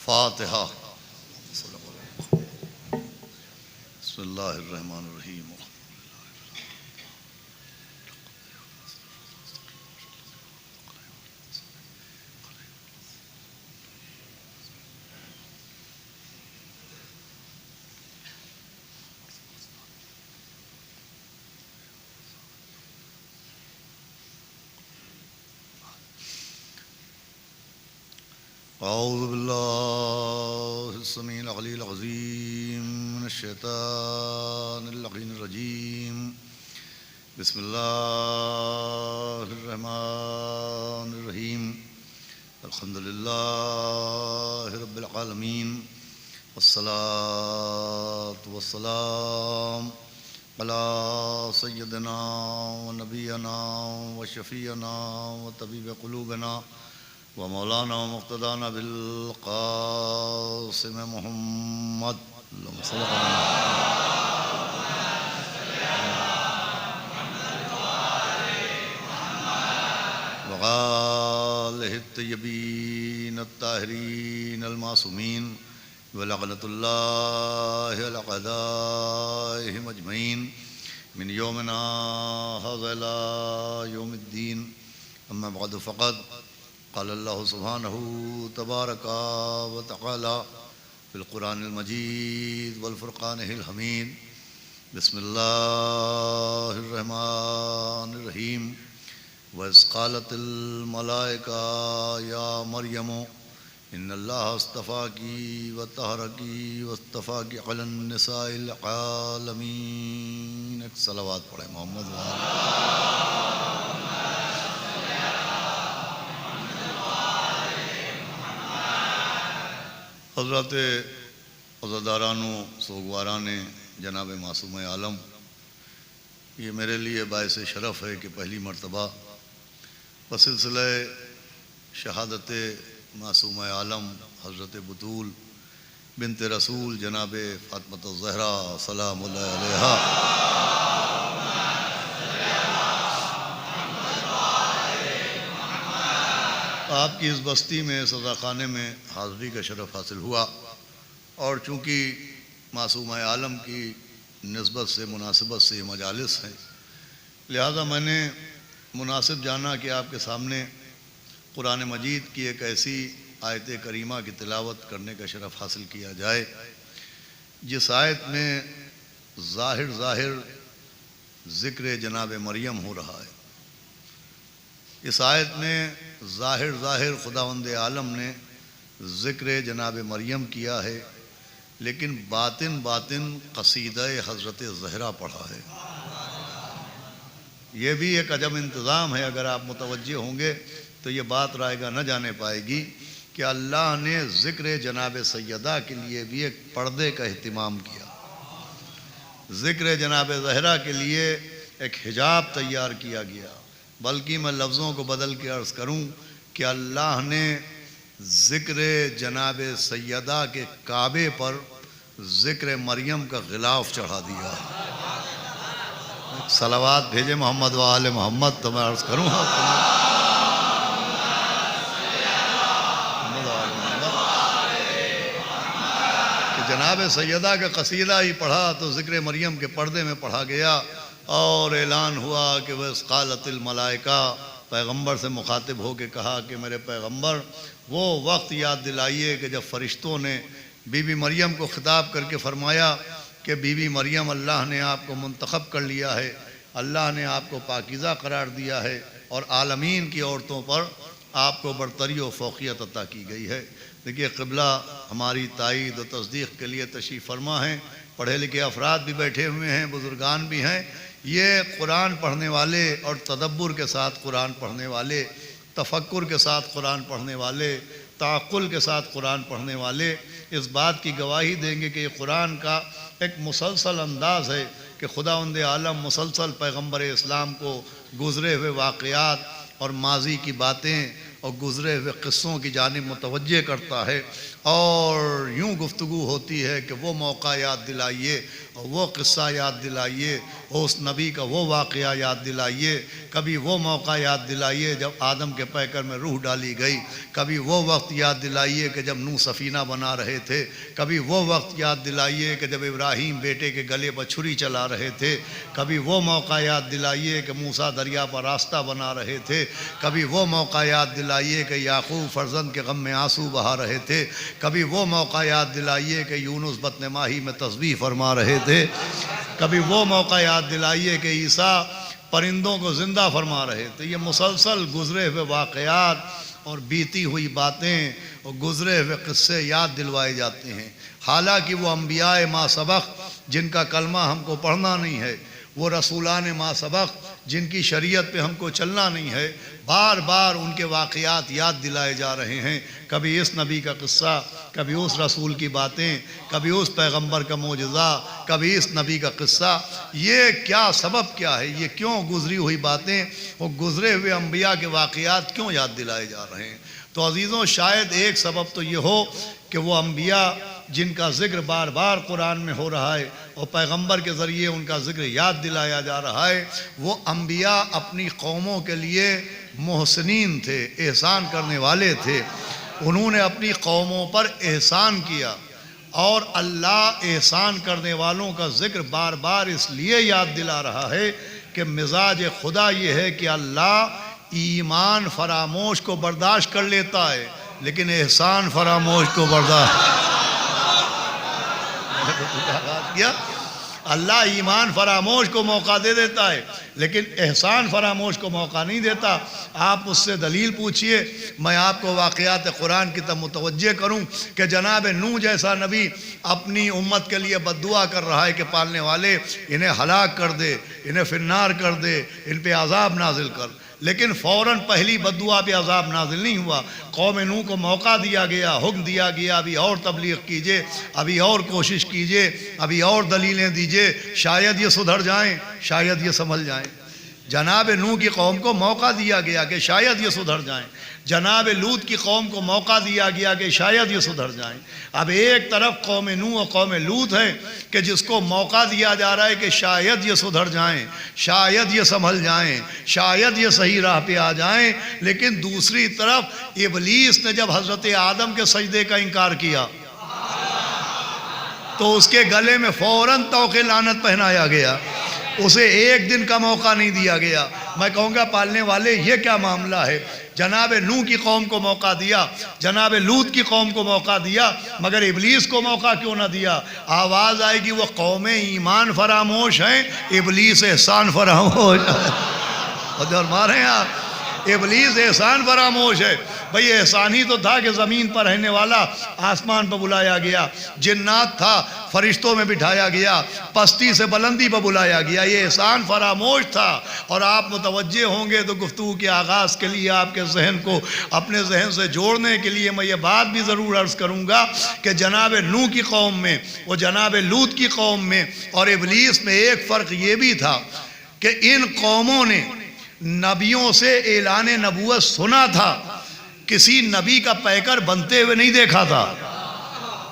फातिहा। बिस्मिल्लाहिर्रहमानिर्रहीम। अऊज़ु बिल्लाहि समीउल अलील अज़ीम मिनश्शैतानिर रजीम। बिस्मिल्लाहिर्रहमानिर्रहीम। अल्हम्दुलिल्लाहि रब्बिल आलमीन वस्सलातु वस्सलाम अला सय्यिदिना व नबियना व शफ़ीअना व तबीब क़ुलूबिना व मौलाना मुक़्तदाना बिल क़ासिम मुहम्मद व आलिहि तय्यबीन अत्ताहिरीन अल-मासूमीन व लअनतुल्लाहि अला अअदाइहिम अजमईन मिन यौमिना हाज़ा इला यौमिद्दीन। अम्मा बअद फ़क़द क़ाल अल्लाहु सुब्हानहु तबारका व तआला फ़िल क़ुरानिल मजीद वल फ़ुरक़ानिल हमीद। बिस्मिल्लाहिर रहमानिर रहीम। वइज़ क़ालतिल मलाइका या मरियमु इन्नल्लाहा अस्तफ़ाकी व तहरकी वस्तफ़ाकी अलन निसाइल आलमीन। एक सलावत पढ़े मोहम्मद व हज़रत अज़दारानो सोगवाराने जनाब मासूम आलम, ये मेरे लिए बाइस शरफ़ है कि पहली मरतबा बसिलसिले शहादत मासूम आलम हज़रत बतूल बिनत रसूल जनाब फ़ातिमा ज़हरा सलामुल्लाह अलैहा आपकी इस बस्ती में सज़ा ख़ाने में हाज़री का शरफ़ हासिल हुआ। और चूँकि मासूम आलम की निस्बत से मुनासिबत से मजालिस हैं, लिहाजा मैंने मुनासिब जाना कि आपके सामने कुरान मजीद की एक ऐसी आयत करीमा की तिलावत करने का शरफ़ हासिल किया जाए जिस आयत में ज़ाहिर ज़िक्र जनाब मरियम हो रहा है। इस आयत में ज़ाहिर खुदावंद आलम ने ज़िक्र जनाब मरियम किया है, लेकिन बातिन क़सीदा हज़रत ज़हरा पढ़ा है। ये भी एक अजब इंतज़ाम है। अगर आप मुतवज्जे होंगे तो ये बात रायगा न जाने पाएगी कि अल्लाह ने ज़िक्र जनाब सैयदा के लिए भी एक पर्दे का अहतमाम किया, ज़िक्र जनाब ज़हरा के लिए एक हिजाब तैयार किया गया। बल्कि मैं लफ्ज़ों को बदल के अर्ज़ करूँ कि अल्लाह ने ज़िक्र जनाब सैयदा के काबे पर ज़िक्र मरियम का ग़िलाफ़ चढ़ा दिया। सलावात भेजे मोहम्मद व आले मोहम्मद। तो मैं अर्ज़ करूँ कि जनाब सैयदा का क़सीदा ही पढ़ा तो ज़िक्र मरियम के पर्दे में पढ़ा गया और ऐलान हुआ कि वह क़ालतिल मलाइका, पैगंबर से मुखातिब हो के कहा कि मेरे पैगंबर वो वक्त याद दिलाइए कि जब फ़रिश्तों ने बीबी मरियम को ख़िताब करके फ़रमाया कि बीबी मरियम अल्लाह ने आपको मुंतखब कर लिया है, अल्लाह ने आपको पाकीज़ा करार दिया है और आलमीन की औरतों पर आपको बरतरी व फ़ौक़ियत अता की गई है। देखिए क़िबला हमारी तायीद व तस्दीक़ के लिए तशरीफ़ फरमा हैं। पढ़े लिखे अफराद भी बैठे हुए हैं, बुज़ुर्गान भी हैं। ये कुरान पढ़ने वाले और तदब्बुर के साथ कुरान पढ़ने वाले, तफक्कुर के साथ कुरान पढ़ने वाले, ताक़ुल के साथ कुरान पढ़ने वाले इस बात की गवाही देंगे कि ये कुरान का एक मुसलसल अंदाज़ है कि खुदावंद आलम मुसलसल पैगंबर इस्लाम को गुज़रे हुए वाक़यात और माजी की बातें और गुज़रे हुए क़िस्सों की जानिब मुतवज्जे करता है और यूँ गुफ्तगू होती है कि वो मौका याद दिलाइए और वो क़िस्सा याद दिलाइए, उस नबी का वो वाक़या याद दिलाइए, कभी वो मौका याद दिलाइए जब आदम के पैकर में रूह डाली गई, कभी वो वक्त याद दिलाइए कि जब नूह सफ़ीना बना रहे थे, कभी वो वक्त याद दिलाइए कि जब इब्राहीम बेटे के गले पर छुरी चला रहे थे, कभी वो मौका याद दिलाइए कि मूसा दरिया पर रास्ता बना रहे थे, कभी वो मौका याद दिलाइए कि याकूब फ़र्जंद के गम में आंसू बहा रहे थे, कभी वो मौका याद दिलाइए कि यूनुस बत्न माही में तस्बीह फरमा रहे थे, कभी वो मौका याद दिलाइए कि ईसा परिंदों को ज़िंदा फरमा रहे थे। ये मुसलसल गुज़रे हुए वाक़यात और बीती हुई बातें और गुज़रे हुए क़िस्से याद दिलवाए जाते हैं। हालांकि वो अम्बियाए मा सबक़ जिनका कलमा हमको पढ़ना नहीं है, वो रसूलान मा सबक़ जिनकी शरीयत पे हमको चलना नहीं है, बार बार उनके वाक़यात याद दिलाए जा रहे हैं। कभी इस नबी का क़िस्सा, कभी उस रसूल की बातें, कभी उस पैगंबर का मोजज़ा, कभी इस नबी का क़िस्सा। ये क्या सबब क्या है, ये क्यों गुज़री हुई बातें और गुज़रे हुए अम्बिया के वाक़यात क्यों याद दिलाए जा रहे हैं? तो अज़ीज़ों, शायद एक सबब तो ये हो कि वो अम्बिया जिनका ज़िक्र बार बार कुरान में हो रहा है और पैगंबर के ज़रिए उनका ज़िक्र याद दिलाया जा रहा है, वो अम्बिया अपनी कौमों के लिए मोहसिनीन थे, एहसान करने वाले थे। उन्होंने अपनी कौमों पर एहसान किया और अल्लाह एहसान करने वालों का ज़िक्र बार बार इसलिए याद दिला रहा है कि मिजाज खुदा ये है कि अल्लाह ईमान फरामोश को बर्दाश्त कर लेता है लेकिन एहसान फरामोश को बर्दाश्त किया। अल्लाह ईमान फरामोश को मौका दे देता है लेकिन एहसान फरामोश को मौका नहीं देता। आप मुझसे दलील पूछिए, मैं आपको वाक़यात कुरान की तरफ मुतवज्जे करूं कि जनाब नूह जैसा नबी अपनी उम्मत के लिए बद्दुआ कर रहा है कि पालने वाले इन्हें हलाक कर दे, इन्हें फिन्नार कर दे, इन पे अजाब नाजिल कर, लेकिन फ़ौरन पहली बद्दुआ पे अजाब नाजिल नहीं हुआ। कौम नूह को मौका दिया गया, हुक्म दिया गया, अभी और तबलीग कीजिए, अभी और कोशिश कीजिए, अभी और दलीलें दीजिए, शायद ये सुधर जाएं, शायद ये संभल जाएं। जनाब नूह की कौम को मौका दिया गया कि शायद ये सुधर जाएं, जनाब लूत की कौम को मौका दिया गया कि शायद ये सुधर जाएं। अब एक तरफ कौम नूह और कौम लूत है कि जिसको मौका दिया जा रहा है कि शायद ये सुधर जाएं, शायद ये संभल जाएं, शायद ये सही राह पे आ जाएं, लेकिन दूसरी तरफ इब्लीस ने जब हज़रत आदम के सजदे का इनकार किया तो उसके गले में फ़ौरन तौक़े लानत पहनाया गया, उसे एक दिन का मौका नहीं दिया गया। मैं कहूँगा पालने वाले ये क्या मामला है? जनाब नूह की कौम को मौका दिया, जनाब लूत की कौम को मौका दिया, मगर इब्लीस को मौका क्यों ना दिया? आवाज़ आएगी वो कौमें ईमान फरामोश हैं, इब्लीस एहसान फरामोश है। और मारें आप, इब्लीस एहसान फरामोश है। भाई एहसान ही तो था कि ज़मीन पर रहने वाला आसमान पर बुलाया गया, जिन्नात था फरिश्तों में बिठाया गया, पस्ती से बुलंदी पर बुलाया गया, ये एहसान फरामोश था। और आप मुतवज्जे होंगे तो गुफ्तगू के आगाज़ के लिए आपके जहन को अपने जहन से जोड़ने के लिए मैं ये बात भी ज़रूर अर्ज़ करूँगा कि जनाब नूह की कौम में, वो जनाब लूत की कौम में और इब्लीस में एक फ़र्क ये भी था कि इन कौमों ने नबियों से ऐलान नबूवत सुना था, किसी नबी का पैकर बनते हुए नहीं देखा था।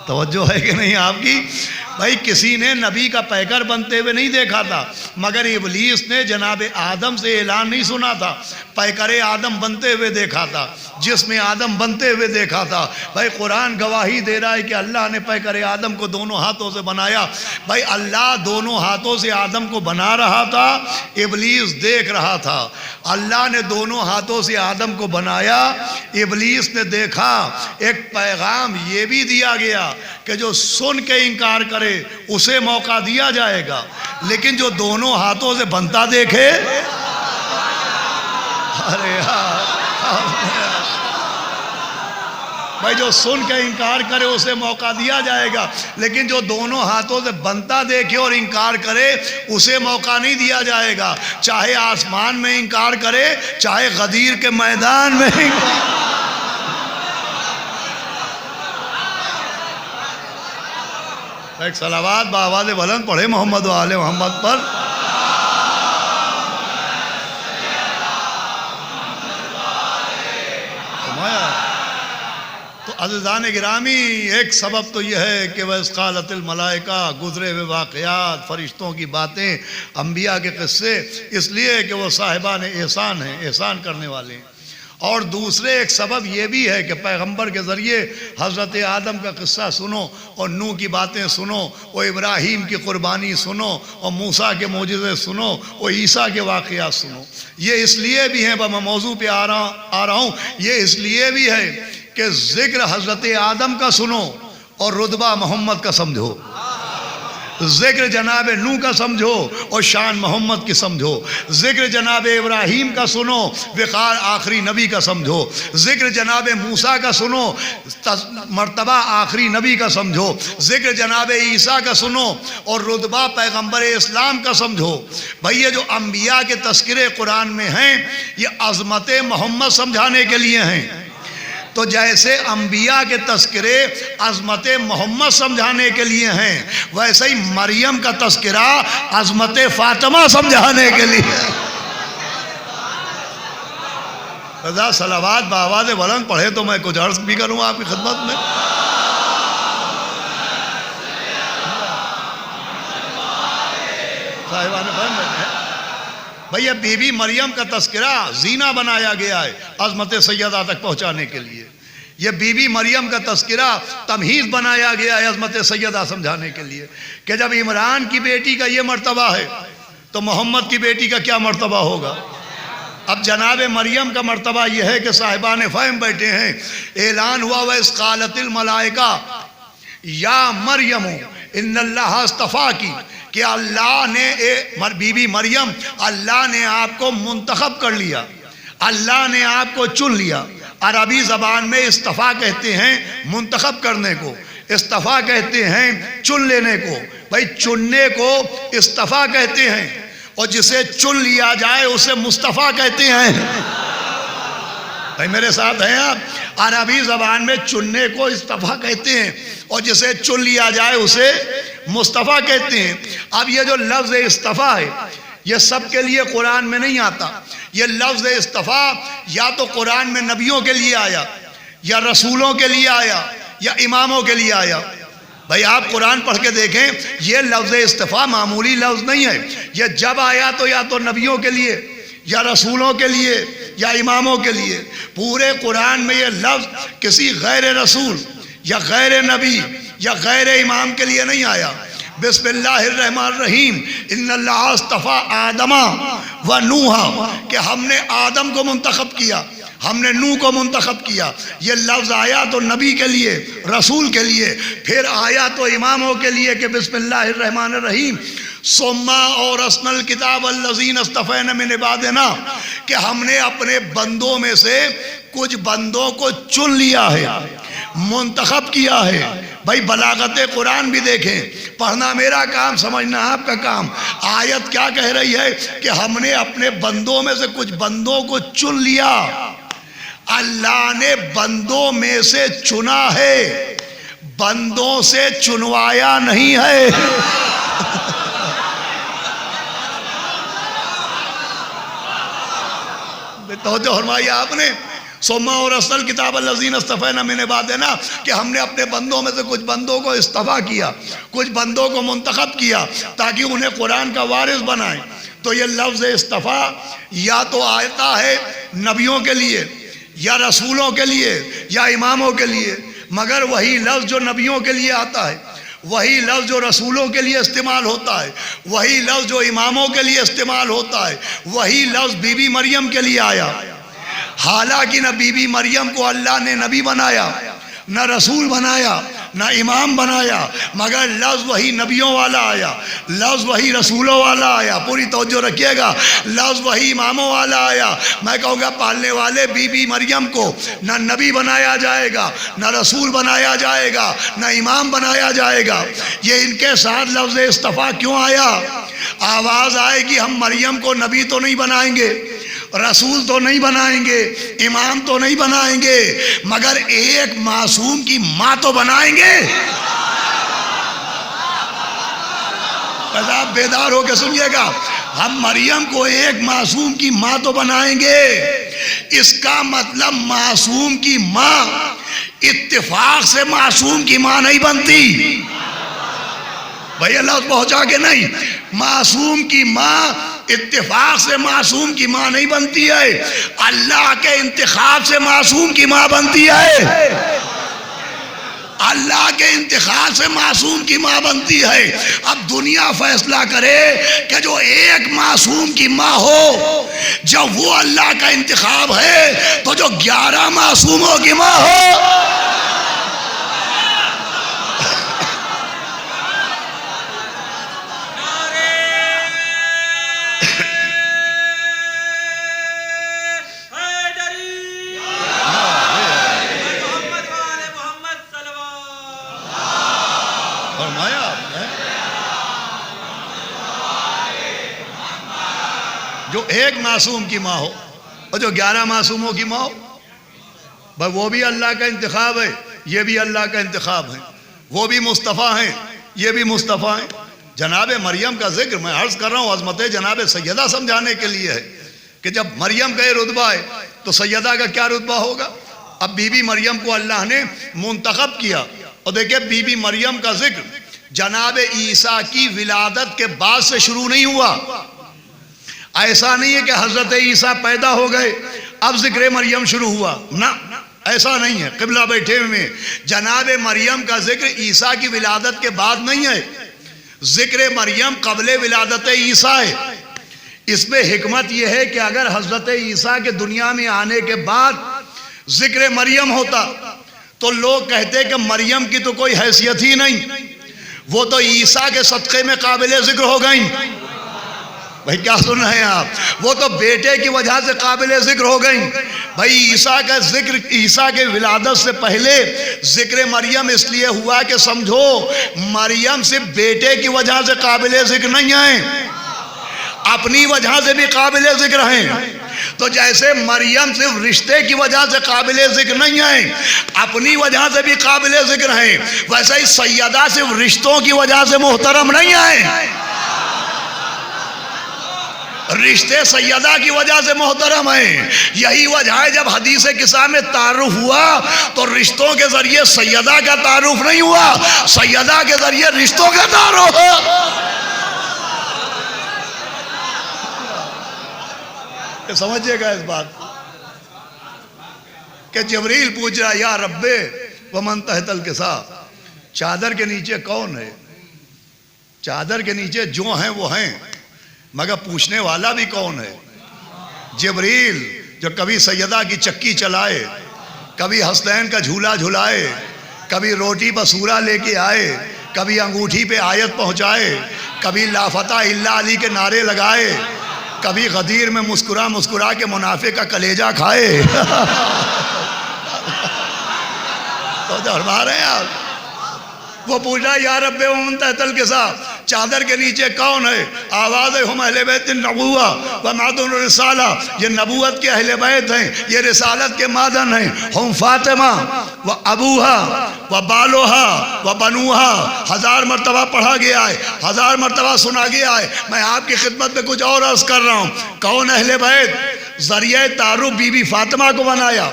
तवज्जो है कि नहीं आपकी? भाई किसी ने नबी का पैकर बनते हुए नहीं देखा था, मगर इब्लीस ने जनाब आदम से ऐलान नहीं सुना था, पैकर आदम बनते हुए देखा था, जिसमें आदम बनते हुए देखा था। भाई कुरान गवाही दे रहा है कि अल्लाह ने पैकर आदम को दोनों हाथों से बनाया। भाई अल्लाह दोनों हाथों से आदम को बना रहा था, इब्लीस देख रहा था। अल्लाह ने दोनों हाथों से आदम को बनाया, इब्लीस ने देखा। एक पैगाम ये भी दिया गया कि जो सुन के इनकार करे उसे मौका दिया जाएगा, लेकिन जो दोनों हाथों से बनता देखे, अरे यार भाई जो सुन के इनकार करे उसे मौका दिया जाएगा, लेकिन जो दोनों हाथों से बनता देखे और इनकार करे उसे मौका नहीं दिया जाएगा। चाहे आसमान में इनकार करे, चाहे गदीर के मैदान में एक सलावात बावाज़ बुलंद पढ़े मोहम्मद व आले मोहम्मद पर। तो अज़ीज़ान गिरामी, एक सबब तो यह है कि वह क़ालतिल मलाइका, गुज़रे हुए वाक़यात, फ़रिश्तों की बातें, अम्बिया के क़िस्से, इसलिए कि वो साहिबान एहसान हैं, एहसान करने वाले हैं। और दूसरे एक सबब ये भी है कि पैगंबर के ज़रिए हज़रत आदम का क़िस्सा सुनो और नूह की बातें सुनो और इब्राहीम की क़ुरबानी सुनो और मूसा के मोजिज़े सुनो और ईसा के वाक़यात सुनो। ये इसलिए भी हैं, मैं मौजू पे आ रहा हूँ, ये इसलिए भी है कि ज़िक्र हज़रत आदम का सुनो और रुतबा मोहम्मद का समझो, ज़िक्र जनाब नूह का समझो और शान मोहम्मद की समझो, ज़िक्र जनाब इब्राहीम का सुनो, विक़ार आखिरी नबी का समझो, ज़िक्र जनाब मूसा का सुनो, मर्तबा आखिरी नबी का समझो, ज़िक्र जनाब ईसा का सुनो और रुतबा पैगंबर इस्लाम का समझो। भाई ये जो अम्बिया के तज़किरे कुरान में हैं, ये अज़मत मोहम्मद समझाने के लिए हैं। तो जैसे अम्बिया के तज़किरे अज़मत मोहम्मद समझाने के लिए हैं, वैसे ही मरियम का तज़किरा अज़मत फ़ातिमा समझाने के लिए। रज़ा सलावात बावाज़ बुलंद पढ़े तो मैं कुछ अर्ज़ भी करूँ आपकी खिदमत में। साहिबान बैठे हैं भैया, बीबी मरियम का तज़किरा जीना बनाया गया है अज़मत सैयदा तक पहुँचाने के लिए। यह बीबी मरियम का तज़किरा तमहीज़ बनाया गया है अज़मत सैयदा समझाने के लिए कि जब इमरान की बेटी का ये मर्तबा है तो मोहम्मद की बेटी का क्या मर्तबा होगा। अब जनाब मरियम का मर्तबा यह है कि साहिबान फ़हम बैठे हैं, ऐलान हुआ वह इस क़ालतिल मलाइका या मरियम इन्नल्लाह अस्तफ़ा की, कि अल्लाह ने बीबी मरियम, अल्लाह ने आपको मुंतखब कर लिया, अल्लाह ने आपको चुन लिया। अरबी ज़बान में इस्तफ़ा कहते हैं मुंतखब करने को, इस्तफ़ा कहते हैं चुन लेने को। भाई चुनने को इस्तफ़ा कहते हैं और जिसे चुन लिया जाए उसे मुस्तफ़ा कहते हैं। भाई मेरे साथ हैं आप, अरबी ज़बान में चुनने को इस्तफ़ा कहते हैं और जिसे चुन लिया जाए उसे मुस्तफ़ा कहते हैं। अब ये जो लफ्ज़ इस्तफ़ा है ये सब के लिए कुरान में नहीं आता। ये लफ्ज़ इस्तफ़ा या तो कुरान में नबियों के लिए आया, या रसूलों के लिए आया, या इमामों के लिए आया। भाई आप कुरान पढ़ के देखें, ये लफ्ज़ इस्तफ़ा मामूली लफ्ज़ नहीं है। ये जब आया तो या तो नबियों के लिए, या रसूलों के लिए, या इमामों के लिए। पूरे कुरान में ये लफ्ज़ किसी गैर रसूल या गैर नबी या गैर इमाम के लिए नहीं आया। बिस्मिल्लाहिर्रहमानिर्रहीम, इन्नल्लाह अस्तफ़ा आदमा व नूहा, कि हमने आदम को मुंतखब किया, हमने नूह को मुंतखब किया। ये लफ्ज़ आया तो नबी के लिए, रसूल के लिए, फिर आया तो इमामों के लिए कि बिस्मिल्लाहिर्रहमानिर्रहीम सोम्मा और असनल किताब अल्लज़ीन अस्तफ़ैना मिन इबादिना, कि हमने अपने बंदों में से कुछ बंदों को चुन लिया है, मुंतखब किया है। भाई बलागत कुरान भी देखें, पढ़ना मेरा काम, समझना आपका काम। आयत क्या कह रही है कि हमने अपने बंदों में से कुछ बंदों को चुन लिया। अल्लाह ने बंदों में से चुना है, बंदों से चुनवाया नहीं है। तवज्जो फरमाई आपने। सोमा और असल किताब अल्लज़ीन अस्तफ़ैना मिन इबादिना, कि हमने अपने बंदों में से कुछ बंदों को इस्तफ़ा किया, कुछ बंदों को मुंतखब किया ताकि उन्हें कुरान का वारिस बनाएं। तो ये लफ्ज़ इस्तफ़ा या तो आता है नबियों के लिए, या रसूलों के लिए, या इमामों के लिए, मगर वही लफ्ज़ जो नबियों के लिए आता है, वही लफ्ज़ जो रसूलों के लिए इस्तेमाल होता है, वही लफ्ज़ जो इमामों के लिए इस्तेमाल होता है, वही लफ्ज़ बीबी मरियम के लिए आया। हालांकि न बीबी मरियम को अल्लाह ने नबी बनाया, न रसूल बनाया, न इमाम बनाया, मगर लफ्ज़ वही नबियों वाला आया, लफ्ज़ वही रसूलों वाला आया। पूरी तवज्जो रखिएगा, लफ्ज़ वही इमामों वाला आया। मैं कहूँगा पालने वाले बीबी मरियम को न नबी बनाया जाएगा, न रसूल बनाया जाएगा, न इमाम बनाया जाएगा। ये इनके साथ लफ्ज़ इस्तफ़ा क्यों आया? आवाज़ आएगी हम मरियम को नबी तो नहीं बनाएंगे, रसूल तो नहीं बनाएंगे, इमाम तो नहीं बनाएंगे, मगर एक मासूम की माँ तो बनाएंगे। आप बेदार होकर सुनिएगा, हम मरियम को एक मासूम की माँ तो बनाएंगे। इसका मतलब मासूम की माँ इत्तेफाक से मासूम की मां नहीं बनती भाई, अल्लाह पहुंचा के नहीं। मासूम की मां इत्तेफाक से मासूम की मां नहीं बनती है, अल्लाह के इंतखाब से मासूम की मां बनती है। अल्लाह के इंतखाब से मासूम की मां बनती है। अब दुनिया फैसला करे कि जो एक मासूम की मां हो, जब वो अल्लाह का इंतखाब है तो जो 11 मासूमों की मां हो, जो एक मासूम की माँ हो और जो 11 मासूमों की माँ हो, भाई वो भी अल्लाह का इंतखाब है, ये भी अल्लाह का इंतखाब है। वो भी मुस्तफ़ा हैं, ये भी मुस्तफ़ा हैं। जनाब मरियम का जिक्र मैं अर्ज़ कर रहा हूँ अज़मत जनाब सैयदा समझाने के लिए है कि जब मरियम का ये रुतबा है तो सैयदा का क्या रुतबा होगा। अब बीबी मरियम को अल्लाह ने मुंतखब किया, और देखिए बीबी मरियम का जिक्र जनाब ईसा की विलादत के बाद से शुरू नहीं हुआ। ऐसा नहीं है कि हजरत ईसा पैदा हो गए अब जिक्र मरियम शुरू हुआ, ना, ऐसा नहीं है। क़िबला बैठे में जनाब मरियम का जिक्र ईसा की विलादत के बाद नहीं है, जिक्र मरियम क़ब्ले विलादत ईसा है। इसमें हिकमत यह है कि अगर हजरत ईसा के दुनिया में आने के बाद जिक्र मरियम होता तो लोग कहते कि मरियम की तो कोई हैसियत ही नहीं, वो तो ईसा के सदक़े में काबिल जिक्र हो गई। भाई क्या सुन रहे हैं आप, वो तो बेटे की वजह से काबिल जिक्र हो गई। भाई ईसा का जिक्र ईसा के विलादत से पहले जिक्र मरियम इसलिए हुआ कि समझो मरियम सिर्फ बेटे की वजह से काबिल जिक्र नहीं है, अपनी वजह से भी काबिल जिक्र हैं। तो जैसे मरियम सिर्फ रिश्ते की वजह से काबिल जिक्र नहीं है, अपनी वजह से भी काबिल जिक्र हैं, वैसे ही सैयदा सिर्फ रिश्तों की वजह से मोहतरम नहीं है, रिश्ते सैयदा की वजह से मोहतरम है। यही वजह है जब हदीस किस्सा में तारुफ हुआ तो रिश्तों के जरिए सैयदा का तारुफ नहीं हुआ, सैयदा के जरिए रिश्तों का तारुफ। समझिएगा इस बात कि जबरील पूछ रहा या रब्बे वमन तहतल के साथ, चादर के नीचे कौन है। चादर के नीचे जो हैं वो हैं, मगर पूछने वाला भी कौन है। जिब्रील जो कभी सैयदा की चक्की चलाए, कभी हसनैन का झूला झुलाए, कभी रोटी बसूरा लेके आए, कभी अंगूठी पे आयत पहुंचाए, कभी लाफता इल्ला अली के नारे लगाए, कभी गदीर में मुस्कुरा मुस्कुरा के मुनाफे का कलेजा खाए। तो फरमा रहे हैं आप, वो पूछा या रब्बे वमन तहतल के साथ, चादर के नीचे कौन है। आवाज़ हम अहले बैत नबुव्वा व मादन रिसाला, ये नबूवत के अहले बैत हैं, ये रिसालत के मादन हैं। हम फातिमा व अबूहा व बालोहा व बनूहा, 1000 मरतबा पढ़ा गया है, 1000 मरतबा सुना गया है। मैं आपकी खिदमत में कुछ और अर्ज कर रहा हूँ। कौन अहले बैत, जरिए तारुफ बीबी फातिमा को बनाया।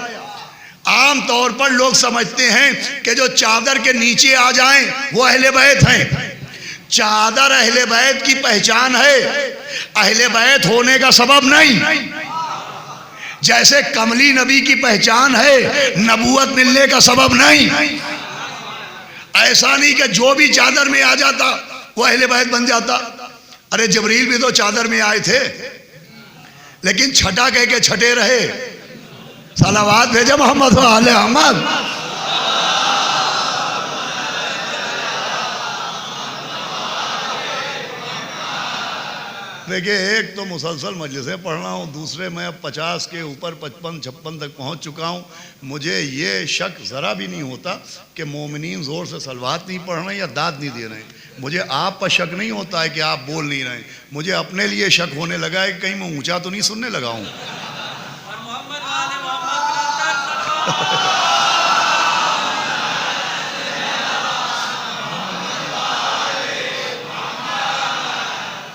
आम तौर पर लोग समझते हैं कि जो चादर के नीचे आ जाएं वो अहले बैत हैं। चादर अहले बैत की पहचान है, अहले बैत होने का सबब नहीं। जैसे कमली नबी की पहचान है, नबूवत मिलने का सबब नहीं। ऐसा नहीं कि जो भी चादर में आ जाता वो अहले बैत बन जाता। अरे जबरील भी तो चादर में आए थे, लेकिन छठा कह के छठे रहे। सलावात भेजा मोहम्मद आले अहमद। देखिए, एक तो मुसलसल मजलिसें पढ़ रहा हूँ, दूसरे मैं अब 50 के ऊपर 55-56 तक पहुँच चुका हूँ। मुझे ये शक ज़रा भी नहीं होता कि मोमिनीन ज़ोर से सलवात नहीं पढ़ रहे या दाद नहीं दे रहे हैं। मुझे आप पर शक नहीं होता है कि आप बोल नहीं रहे। मुझे अपने लिए शक होने लगा है कहीं मैं ऊँचा तो नहीं सुनने लगा हूँ।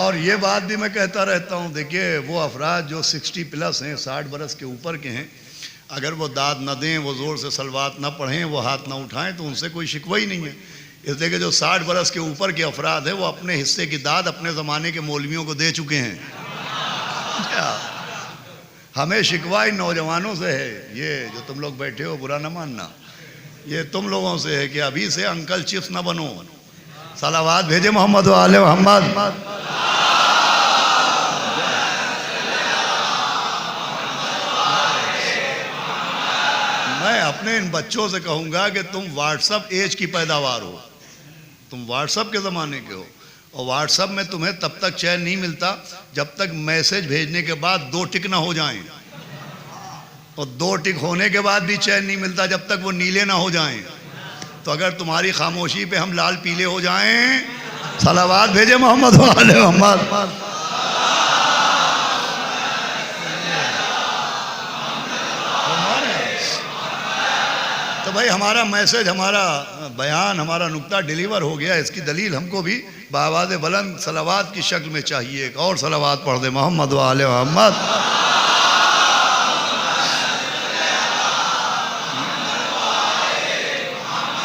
और ये बात भी मैं कहता रहता हूँ, देखिए वो अफराद जो 60 प्लस हैं, 60 बरस के ऊपर के हैं, अगर वो दाद न दें, वो ज़ोर से सलवात न पढ़ें, वो हाथ न उठाएं, तो उनसे कोई शिकवा ही नहीं है। इसलिए कि जो 60 बरस के ऊपर के अफराद हैं वो अपने हिस्से की दाद अपने ज़माने के मौलवियों को दे चुके हैं। हमें शिकवा इन नौजवानों से है, ये जो तुम लोग बैठे हो बुरा न मानना, ये तुम लोगों से है कि अभी से अंकल चिप्स न बनो। सलावात भेजे मोहम्मद वाले मोहम्मद। मैं अपने इन बच्चों से कहूँगा कि तुम व्हाट्सअप एज की पैदावार हो, तुम व्हाट्सअप के ज़माने के हो, और व्हाट्सअप में तुम्हें तब तक चैन नहीं मिलता जब तक मैसेज भेजने के बाद 2 टिक ना हो जाएं, और 2 टिक होने के बाद भी चैन नहीं मिलता जब तक वो नीले ना हो जाएं। तो अगर तुम्हारी खामोशी पे हम लाल पीले हो जाएं, सलावात भेजे मोहम्मद वाले मोहम्मद। तो भाई हमारा मैसेज, हमारा बयान, हमारा नुक्ता डिलीवर हो गया। इसकी दलील हमको भी बावाज़ बुलंद सलावात की शक्ल में चाहिए। एक और सलावात पढ़ दे मोहम्मद वाले मोहम्मद।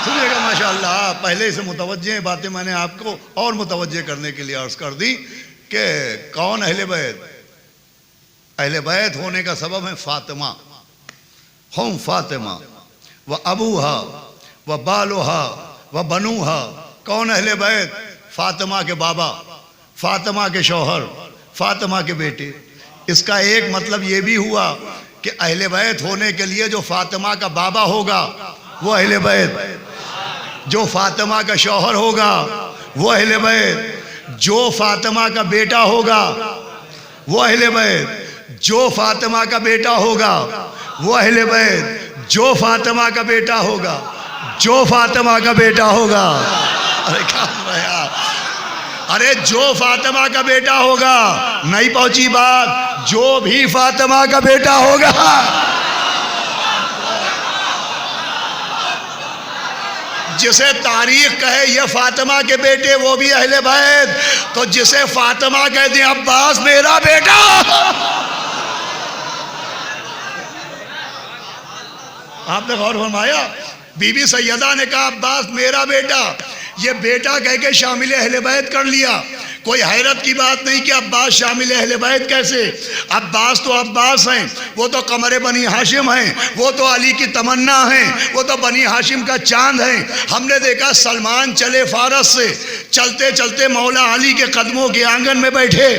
सुनिएगा माशाअल्लाह, पहले से मुतवज्जे बातें मैंने आपको और मुतवज्जे करने के लिए अर्ज़ कर दी कि कौन अहले बैत। अहले बैत होने का सबब है फ़ातिमा। हम फ़ातिमा व अबूहा व बालुहा व बनूहा। कौन अहले बैत? फ़ातिमा के बाबा, फ़ातिमा के शौहर, फ़ातिमा के बेटे। इसका एक मतलब ये भी हुआ कि अहले बैत होने के लिए जो फ़ातिमा का बाबा होगा वो अहले बैत, जो फ़ातिमा का शौहर होगा वो अहले बैत, जो फ़ातिमा का बेटा होगा वो अहले बैत, जो फ़ातिमा का बेटा होगा वो अहले बैत, जो फ़ातिमा का बेटा होगा, जो फ़ातिमा का बेटा होगा। अरे क्या यार, अरे जो फ़ातिमा का बेटा होगा, नहीं पहुंची बात, जो भी फ़ातिमा का बेटा होगा। जिसे तारीख कहे ये फ़ातिमा के बेटे वो भी अहले बैत, तो जिसे फ़ातिमा कहते हैं अब्बास मेरा बेटा। आपने गौर फरमाया, बीबी सैयदा ने कहा अब्बास मेरा बेटा, ये बेटा कह के शामिल अहले बैत कर लिया। कोई हैरत की बात नहीं कि अब्बास शामिल अहले बैत कैसे। अब्बास तो अब्बास हैं, वो तो कमरे बनी हाशिम हैं, वो तो अली की तमन्ना हैं, वो तो बनी हाशिम का चांद हैं। हमने देखा सलमान चले फारस से, चलते चलते मौला अली के कदमों के आंगन में बैठे,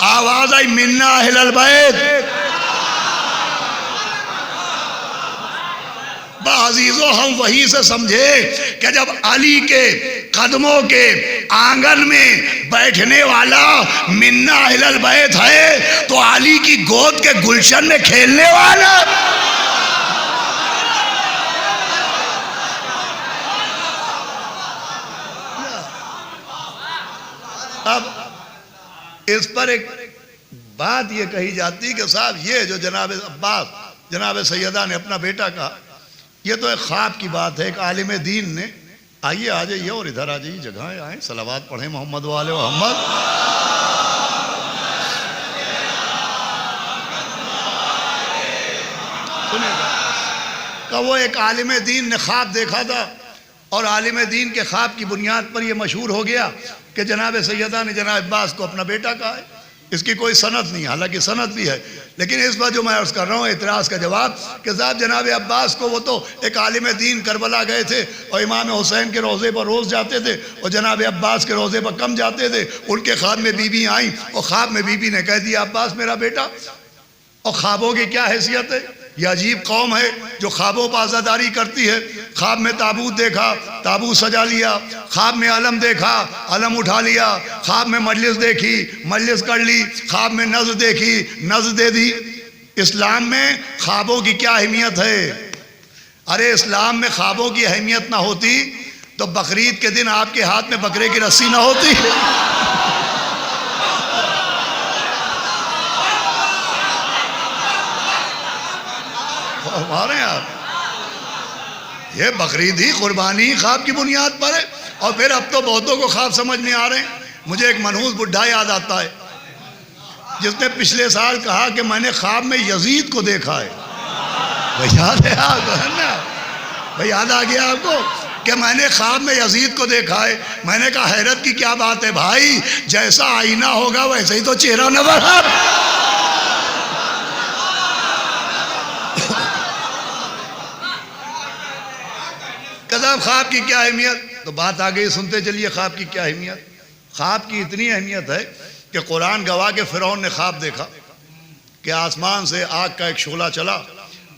आवाज़ आई मिन्ना अहलल बैत। अजीजों, हम वहीं से समझे कि जब अली के कदमों के आंगन में बैठने वाला मिन्ना अहलल बैत है तो अली की गोद के गुलशन में खेलने वाला। अब इस पर एक बात ये कही जाती कि साहब ये जो जनाब अब्बास, जनाब सैयदा ने अपना बेटा कहा, ये तो एक ख्वाब की बात है। एक आलिम दीन ने, आइए आ जाइए और इधर आ जाइए, जगह आए, सलावात पढ़ें मोहम्मद वाले मोहम्मद। सुनिएगा, का वो एक आलिम दीन ने ख्वाब देखा था, और आलिम दीन के ख्वाब की बुनियाद पर यह मशहूर हो गया कि जनाब सैयदा ने जनाब अब्बास को अपना बेटा कहा है। इसकी कोई सनद नहीं, हालांकि सनद भी है, लेकिन इस बार जो मैं अर्ज़ कर रहा हूँ एतराज़ का जवाब कि साहब जनाब अब्बास को, वो तो एक आलिम दीन करबला गए थे और इमाम हुसैन के रोज़े पर रोज़ जाते थे और जनाब अब्बास के रोज़े पर कम जाते थे। उनके ख्वाब में बीबी आई और ख्वाब में बीबी ने कह दिया अब्बास मेरा बेटा। और ख्वाबों की क्या हैसियत है, यह अजीब कौम है जो ख्वाबों पर आज़ादारी करती है। ख्वाब में ताबूत देखा, ताबूत सजा लिया, ख्वाब में अलम देखा, अलम उठा लिया, ख्वाब में मजलिस देखी, मजलिस कर ली, ख्वाब में नज़्र देखी, नज़्र दे दी। इस्लाम में ख्वाबों की क्या अहमियत है? अरे इस्लाम में ख्वाबों की अहमियत ना होती तो बकरीद के दिन आपके हाथ में बकरे की रस्सी ना होती। हमारे आप ये बकरीद ही कुर्बानी ख्वाब की बुनियाद पर है। और फिर अब तो बहुतों को ख्वाब समझ में आ रहे हैं। मुझे एक मनहूस बुढ़ा याद आता है जिसने पिछले साल कहा कि मैंने ख्वाब में यजीद को देखा है। भाई याद है आपको, है ना भाई, याद आ गया आपको कि मैंने ख्वाब में यजीद को देखा है। मैंने कहा हैरत की क्या बात है भाई, जैसा आईना होगा वैसे ही तो चेहरा नजर आ रहा। कदम ख्वाब की क्या अहमियत, तो बात आ गई, सुनते चलिए ख्वाब की क्या अहमियत। ख्वाब की इतनी अहमियत है कि कुरान गवाह के फिरौन ने ख्वाब देखा कि आसमान से आग का एक शोला चला,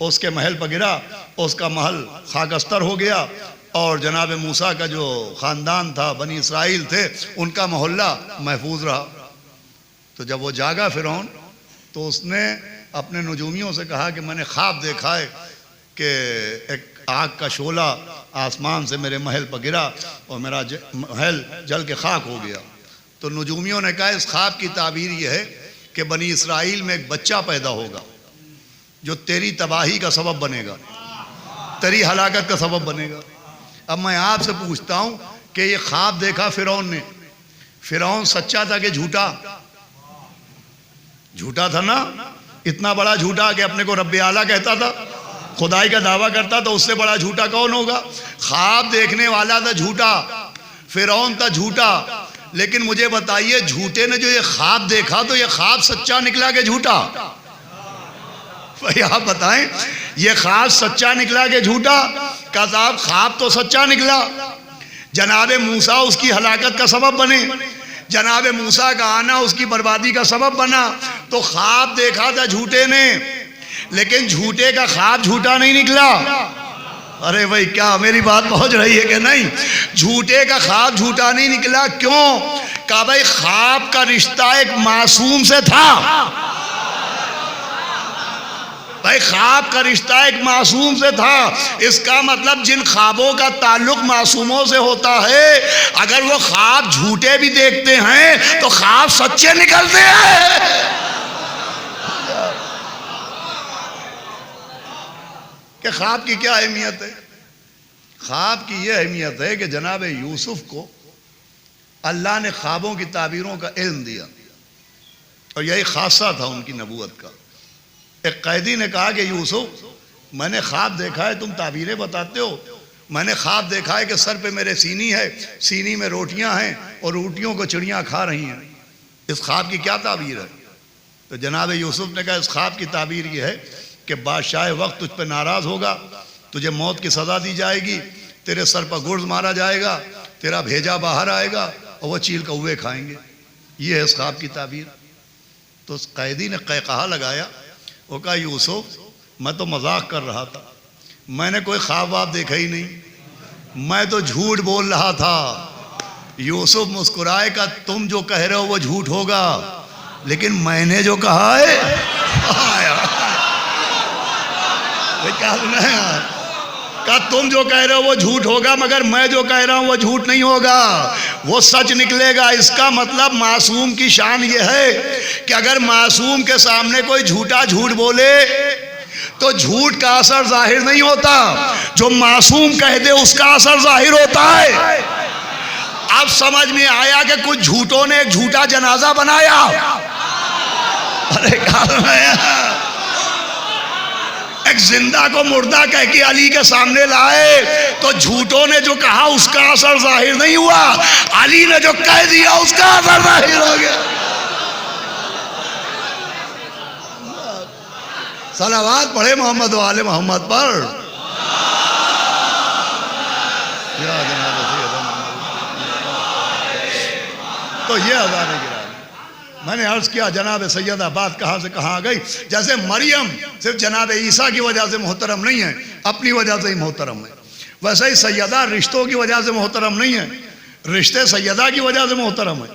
उसके महल पर गिरा, उसका महल खाकस्तर हो गया, और जनाब मूसा का जो ख़ानदान था, बनी इसराइल थे, उनका मोहल्ला महफूज रहा। तो जब वो जागा फिरौन, तो उसने अपने नजूमियों से कहा कि मैंने ख्वाब देखा है कि एक आग का शोला आसमान से मेरे महल पर गिरा और मेरा महल जल के खाक हो गया। तो नजूमियों ने कहा इस ख्वाब की ताबीर यह है कि बनी इसराइल में एक बच्चा पैदा होगा जो तेरी तबाही का सबब बनेगा, तेरी हलाकत का सबब बनेगा। अब मैं आपसे पूछता हूं कि ये ख्वाब देखा फिरौन ने, फिरौन सच्चा था कि झूठा? झूठा था ना, इतना बड़ा झूठा कि अपने को रब्बे आला कहता था, खुदाई का दावा करता, तो उससे बड़ा झूठा कौन होगा? ख्वाब देखने वाला था झूठा, फिरौन था झूठा। लेकिन मुझे बताइए, झूठे ने जो ये ख्वाब देखा, तो ये ख्वाब सच्चा निकला कि झूठा? भाई आप बताएं, ये ख्वाब सच्चा निकला कि झूठा? का साहब ख्वाब तो सच्चा निकला। जनाबे मूसा उसकी हलाकत का सबब बने, जनाबे मूसा का आना उसकी बर्बादी का सबब बना। तो ख्वाब देखा था झूठे ने, लेकिन झूठे का ख्वाब झूठा नहीं निकला। अरे भाई क्या मेरी बात पहुंच रही है कि नहीं? झूठे का ख्वाब झूठा नहीं निकला। क्यों? कहा भाई ख्वाब का रिश्ता एक मासूम से था। भाई ख्वाब का रिश्ता एक मासूम से था। इसका मतलब जिन ख्वाबों का ताल्लुक मासूमों से होता है, अगर वो ख्वाब झूठे भी देखते हैं तो ख्वाब सच्चे निकलते हैं। कि ख्वाब की क्या अहमियत है? ख्वाब की यह अहमियत है कि जनाब यूसुफ को अल्लाह ने ख्वाबों की ताबीरों का इल्म दिया, और यही खासा था उनकी नबूवत का। एक कैदी ने कहा कि यूसुफ, मैंने ख्वाब देखा है, तुम ताबीरें बताते हो। मैंने ख्वाब देखा है कि सर पे मेरे सीनी है, सीनी में रोटियां हैं और रोटियों को चिड़ियां खा रही हैं। इस ख्वाब की क्या ताबीर है? तो जनाब यूसुफ ने कहा इस ख्वाब की ताबीर यह है कि बादशाह वक्त तुझ पर नाराज़ होगा, तुझे मौत की सज़ा दी जाएगी, तेरे सर पर गुर्ज मारा जाएगा, तेरा भेजा बाहर आएगा और वह चील कौवे खाएंगे। ये है इस ख्वाब की ताबीर। तो उस कैदी ने कहा लगाया, वो कहा यूसुफ, मैं तो मजाक कर रहा था, मैंने कोई ख्वाब वाब देखा ही नहीं, मैं तो झूठ बोल रहा था। यूसुफ मुस्कुराए का तुम जो कह रहे हो वो झूठ होगा, लेकिन मैंने जो कहा है क्या सुना है यार? का तुम जो कह रहे हो वो झूठ होगा, मगर मैं जो कह रहा हूं वो झूठ नहीं होगा, वो सच निकलेगा। इसका मतलब मासूम की शान ये है कि अगर मासूम के सामने कोई झूठा झूठ बोले तो झूठ का असर जाहिर नहीं होता, जो मासूम कह दे उसका असर जाहिर होता है। अब समझ में आया कि कुछ झूठों ने एक झूठा जनाजा बनाया। अरे क्या एक जिंदा को मुर्दा कह के अली के सामने लाए, तो झूठों ने जो कहा उसका असर जाहिर नहीं हुआ, अली ने जो कह दिया उसका असर जाहिर हो गया। सलावत पढ़े मोहम्मद वाले मोहम्मद पर। तो ये अज़ान गिरा, मैंने अर्ज किया जनाब सैयदा बात कहाँ से कहाँ आ गई। जैसे मरियम सिर्फ जनाब ईसा की वजह से मोहतरम नहीं है, अपनी वजह से ही मोहतरम है, वैसे ही सैयदा रिश्तों की वजह से मोहतरम नहीं है, रिश्ते सैयदा की वजह से मोहतरम है।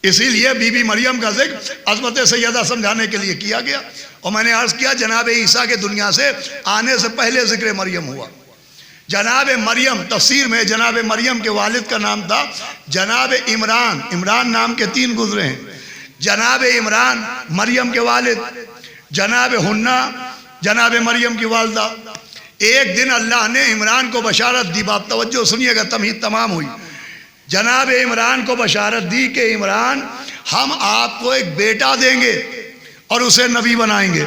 इसीलिए बीबी मरियम का जिक्र अज़मत सैयदा समझाने के लिए किया गया। और मैंने अर्ज किया जनाब ईसा के दुनिया से आने से पहले जिक्र मरियम हुआ। जनाब मरियम, तफसीर में जनाब मरियम के वालिद का नाम था जनाब इमरान, इमरान नाम के 3 गुजरे हैं। जनाब इमरान मरियम के वालिद, जनाब हुन्ना जनाब मरियम की वालदा। एक दिन अल्लाह ने इमरान को बशारत दी, बात तवज्जो सुनिएगा, तमहीद तमाम हुई। जनाब इमरान को बशारत दी कि इमरान, हम आपको एक बेटा देंगे और उसे नबी बनाएंगे।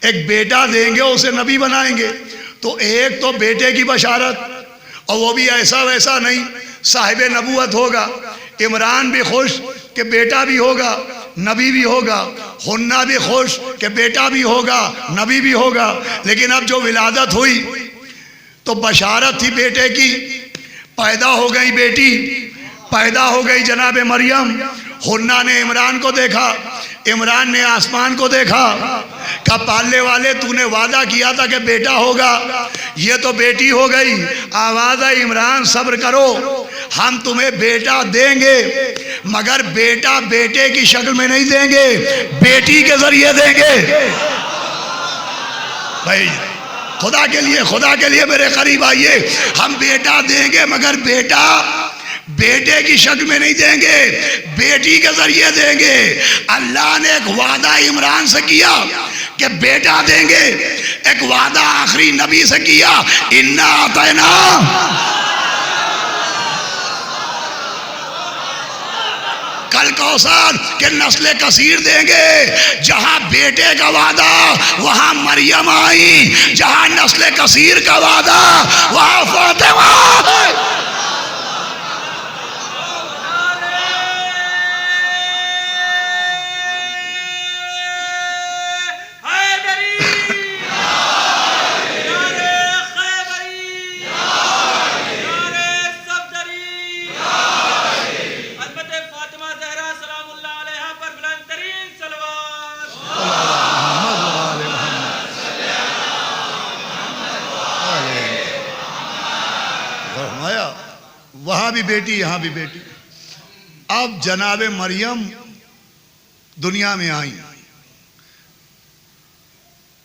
एक बेटा देंगे उसे नबी बनाएंगे। तो एक तो बेटे की बशारत, और वो भी ऐसा वैसा नहीं, साहिब नबूवत होगा। इमरान भी खुश कि बेटा भी होगा, नबी भी होगा। हुन्ना भी खुश कि बेटा भी होगा, नबी भी होगा। लेकिन अब जो विलादत हुई तो बशारत थी बेटे की, पैदा हो गई बेटी, पैदा हो गई जनाब मरियम। हुन्ना ने इमरान को देखा, इमरान ने आसमान को देखा, कहा पालने वाले तूने वादा किया था कि बेटा होगा, ये तो बेटी हो गई। आवाज़ है इमरान सब्र करो, हम तुम्हें बेटा देंगे, मगर बेटा बेटे की शक्ल में नहीं देंगे, बेटी के जरिए देंगे। भाई खुदा के लिए मेरे करीब आइए, हम बेटा देंगे मगर बेटा बेटे की शक्ल में नहीं देंगे, बेटी के जरिए देंगे। अल्लाह ने एक वादा इमरान से किया कि बेटा देंगे, एक वादा आखिरी नबी से किया, इन्ना आतैना कल कौसर के नस्ल कसीर देंगे। जहां बेटे का वादा वहां मरियम आई, जहां नस्ल कसीर का वादा वहां फातिमा। वहां भी बेटी यहां भी बेटी। अब जनाब मरियम दुनिया में आई।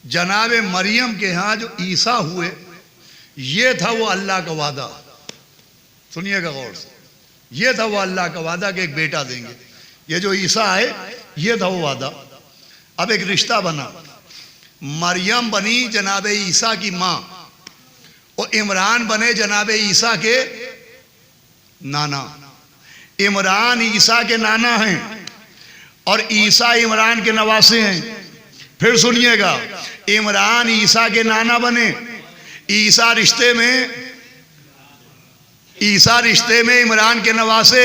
जनाब मरियम के यहां जो ईसा हुए, ये था वो अल्लाह का वादा। सुनिएगा गौर से, ये था वो अल्लाह का वादा कि एक बेटा देंगे। ये जो ईसा है ये था वो वादा। अब एक रिश्ता बना, मरियम बनी जनाब ईसा की माँ और इमरान बने जनाब ईसा के नाना। इमरान ईसा के नाना हैं और ईसा इमरान के नवासे हैं। फिर सुनिएगा, इमरान ईसा के नाना बने, ईसा रिश्ते में इमरान के नवासे।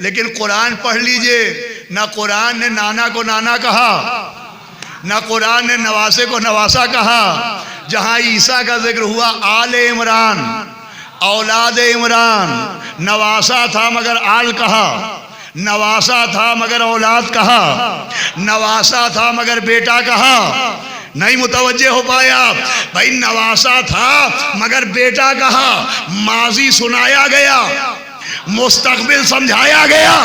लेकिन कुरान पढ़ लीजिए, ना कुरान ने नाना को नाना कहा, ना कुरान ने नवासे को नवासा कहा। जहां ईसा का जिक्र हुआ, आले इमरान, औलाद इमरान, नवासा था मगर आल कहा, नवासा था मगर औलाद कहा, नवासा था मगर बेटा कहा। नहीं मुतवज्जे हो पाया भाई, नवासा था मगर बेटा कहा। माजी सुनाया गया, मुस्तकबिल समझाया गया।